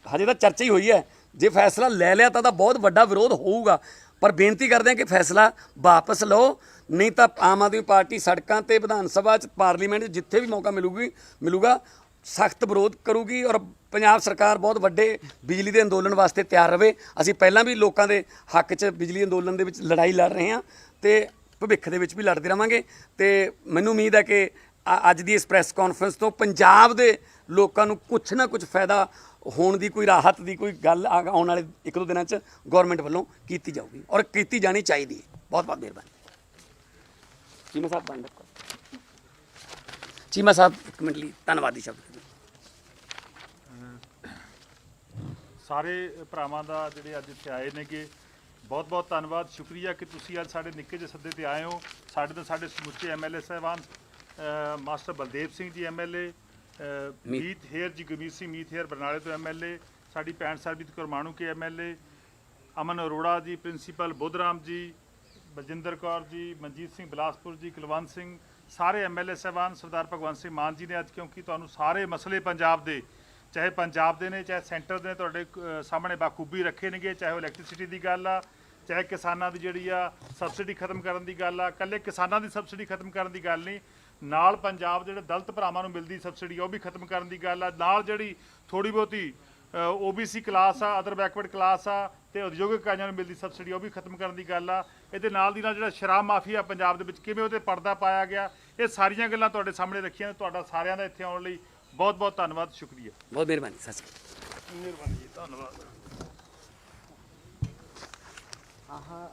ਹਜੇ ਤਾਂ ਚਰਚਾ ਹੀ ਹੋਈ ਹੈ। ਜੇ ਫੈਸਲਾ ਲੈ ਲਿਆ ਤਾਂ ਬਹੁਤ ਵੱਡਾ ਵਿਰੋਧ ਹੋਊਗਾ, ਪਰ ਬੇਨਤੀ ਕਰਦੇ ਹਾਂ ਕਿ ਫੈਸਲਾ ਵਾਪਸ ਲਓ, ਨਹੀਂ ਤਾਂ ਆਮ ਆਦਮੀ ਪਾਰਟੀ ਸੜਕਾਂ ਤੇ, ਵਿਧਾਨ ਸਭਾ 'ਚ, ਪਾਰਲੀਮੈਂਟ 'ਚ ਜਿੱਥੇ ਵੀ ਮੌਕਾ ਮਿਲੂਗਾ ਸਖਤ ਵਿਰੋਧ ਕਰੂਗੀ। ਔਰ ਪੰਜਾਬ ਸਰਕਾਰ ਬਹੁਤ ਵੱਡੇ ਬਿਜਲੀ ਦੇ ਅੰਦੋਲਨ ਵਾਸਤੇ ਤਿਆਰ ਰਵੇ। ਅਸੀਂ ਪਹਿਲਾਂ ਵੀ ਲੋਕਾਂ ਦੇ ਹੱਕ 'ਚ ਬਿਜਲੀ ਅੰਦੋਲਨ ਦੇ ਵਿੱਚ ਲੜਾਈ ਲੜ ਰਹੇ ਹਾਂ ਤੇ ਭਵਿੱਖ ਦੇ ਵਿੱਚ ਵੀ ਲੜਦੇ ਰਵਾਂਗੇ। ਤੇ ਮੈਨੂੰ ਉਮੀਦ ਹੈ ਕਿ ਅੱਜ ਦੀ ਇਸ ਪ੍ਰੈਸ ਕਾਨਫਰੰਸ ਤੋਂ ਪੰਜਾਬ ਦੇ ਲੋਕਾਂ ਨੂੰ ਕੁਛ ਨਾ ਕੁਛ ਫਾਇਦਾ ਹੋਣ ਦੀ, ਕੋਈ ਰਾਹਤ ਦੀ ਕੋਈ ਗੱਲ ਆਉਣ ਵਾਲੇ 1-2 ਦਿਨਾਂ 'ਚ ਗੌਰਮੈਂਟ ਵੱਲੋਂ ਕੀਤੀ ਜਾਊਗੀ ਔਰ ਕੀਤੀ ਜਾਣੀ ਚਾਹੀਦੀ ਹੈ। ਬਹੁਤ ਬਹੁਤ ਮਿਹਰਬਾਨੀ। ਚੀਮਾ ਸਾਹਿਬ ਬੰਦ ਰੱਖੋ। ਚੀਮਾ ਸਾਹਿਬ ਇੱਕ ਮਿੰਟ ਲਈ ਧੰਨਵਾਦੀ ਸ਼ਬਦ। ਸਾਰੇ ਭਰਾਵਾਂ ਦਾ ਜਿਹੜੇ ਅੱਜ ਇੱਥੇ ਆਏ ਨੇਗੇ, ਬਹੁਤ ਬਹੁਤ ਧੰਨਵਾਦ, ਸ਼ੁਕਰੀਆ ਕਿ ਤੁਸੀਂ ਅੱਜ ਸਾਡੇ ਨਿੱਕੇ ਜਿਹੇ ਸੱਦੇ ਤੇ ਆਏ ਹੋ। ਸਾਡੇ ਸਮੁੱਚੇ MLA ਸਾਹਿਬਾਨ, ਮਾਸਟਰ ਬਲਦੇਵ ਸਿੰਘ ਜੀ MLA, ਮੀਤ ਹੇਅਰ ਜੀ, ਗੁਰਮੀਤ ਸਿੰਘ ਮੀਤ ਹੇਅਰ ਬਰਨਾਲੇ ਤੋਂ MLA, ਸਾਡੀ ਭੈਣ ਸਰਬਜੀਤ ਕੌਰ ਮਾਣੂਕੇ MLA, ਅਮਨ ਅਰੋੜਾ ਜੀ ਪ੍ਰਿੰਸੀਪਲ, ਬੁੱਧਰਾਮ ਜੀ, ਬਲਜਿੰਦਰ ਕੌਰ ਜੀ, ਮਨਜੀਤ ਸਿੰਘ ਬਿਲਾਸਪੁਰ ਜੀ, ਕੁਲਵੰਤ ਸਿੰਘ, ਸਾਰੇ MLA ਸਾਹਿਬਾਨ, ਸਰਦਾਰ ਭਗਵੰਤ ਸਿੰਘ ਮਾਨ ਜੀ ਨੇ ਅੱਜ, ਕਿਉਂਕਿ ਤੁਹਾਨੂੰ ਸਾਰੇ ਮਸਲੇ ਪੰਜਾਬ ਦੇ, ਚਾਹੇ ਪੰਜਾਬ ਦੇ ਨੇ ਚਾਹੇ ਸੈਂਟਰ ਦੇ, ਤੁਹਾਡੇ ਸਾਹਮਣੇ ਬਾਖੂਬੀ ਰੱਖੇ ਨੇਗੇ। ਚਾਹੇ ਉਹ ਇਲੈਕਟ੍ਰਿਸਿਟੀ ਦੀ ਗੱਲ ਆ, ਚਾਹੇ ਕਿਸਾਨਾਂ ਦੀ ਜਿਹੜੀ ਆ ਸਬਸਿਡੀ ਖਤਮ ਕਰਨ ਦੀ ਗੱਲ ਆ। ਇਕੱਲੇ ਕਿਸਾਨਾਂ ਦੀ ਸਬਸਿਡੀ ਖਤਮ ਕਰਨ ਦੀ ਗੱਲ ਨਹੀਂ, ਨਾਲ ਪੰਜਾਬ ਜਿਹੜੇ ਦਲਿਤ ਭਰਾਵਾਂ ਨੂੰ ਮਿਲਦੀ ਸਬਸਿਡੀ ਉਹ ਵੀ ਖਤਮ ਕਰਨ ਦੀ ਗੱਲ ਆ। ਨਾਲ ਜਿਹੜੀ ਥੋੜੀ ਬਹੁਤੀ OBC ਕਲਾਸ ਆ, ਅਦਰ ਬੈਕਵਰਡ ਕਲਾਸ ਆ, ਤੇ ਉਦਯੋਗਿਕ ਇਕਾਈਆਂ ਨੂੰ ਮਿਲਦੀ ਸਬਸਿਡੀ ਉਹ ਵੀ ਖਤਮ ਕਰਨ ਦੀ ਗੱਲ ਆ। ਇਹਦੇ ਨਾਲ ਦੀ ਨਾਲ ਜਿਹੜਾ ਸ਼ਰਾਬ ਮਾਫੀਆ ਪੰਜਾਬ ਦੇ ਵਿੱਚ ਕਿਵੇਂ ਉਹਤੇ ਪਰਦਾ ਪਾਇਆ ਗਿਆ, ਇਹ ਸਾਰੀਆਂ ਗੱਲਾਂ ਤੁਹਾਡੇ ਸਾਹਮਣੇ ਰੱਖੀਆਂ। ਤੁਹਾਡਾ ਸਾਰਿਆਂ ਦਾ ਇੱਥੇ ਆਉਣ ਲਈ ਬਹੁਤ ਬਹੁਤ ਧੰਨਵਾਦ, ਸ਼ੁਕਰੀਆ। ਬਹੁਤ ਮਿਹਰਬਾਨੀ। ਸਤਿ ਸ਼੍ਰੀ ਅਕਾਲ। ਮਿਹਰਬਾਨੀ ਜੀ, ਧੰਨਵਾਦ। ਆਹਾ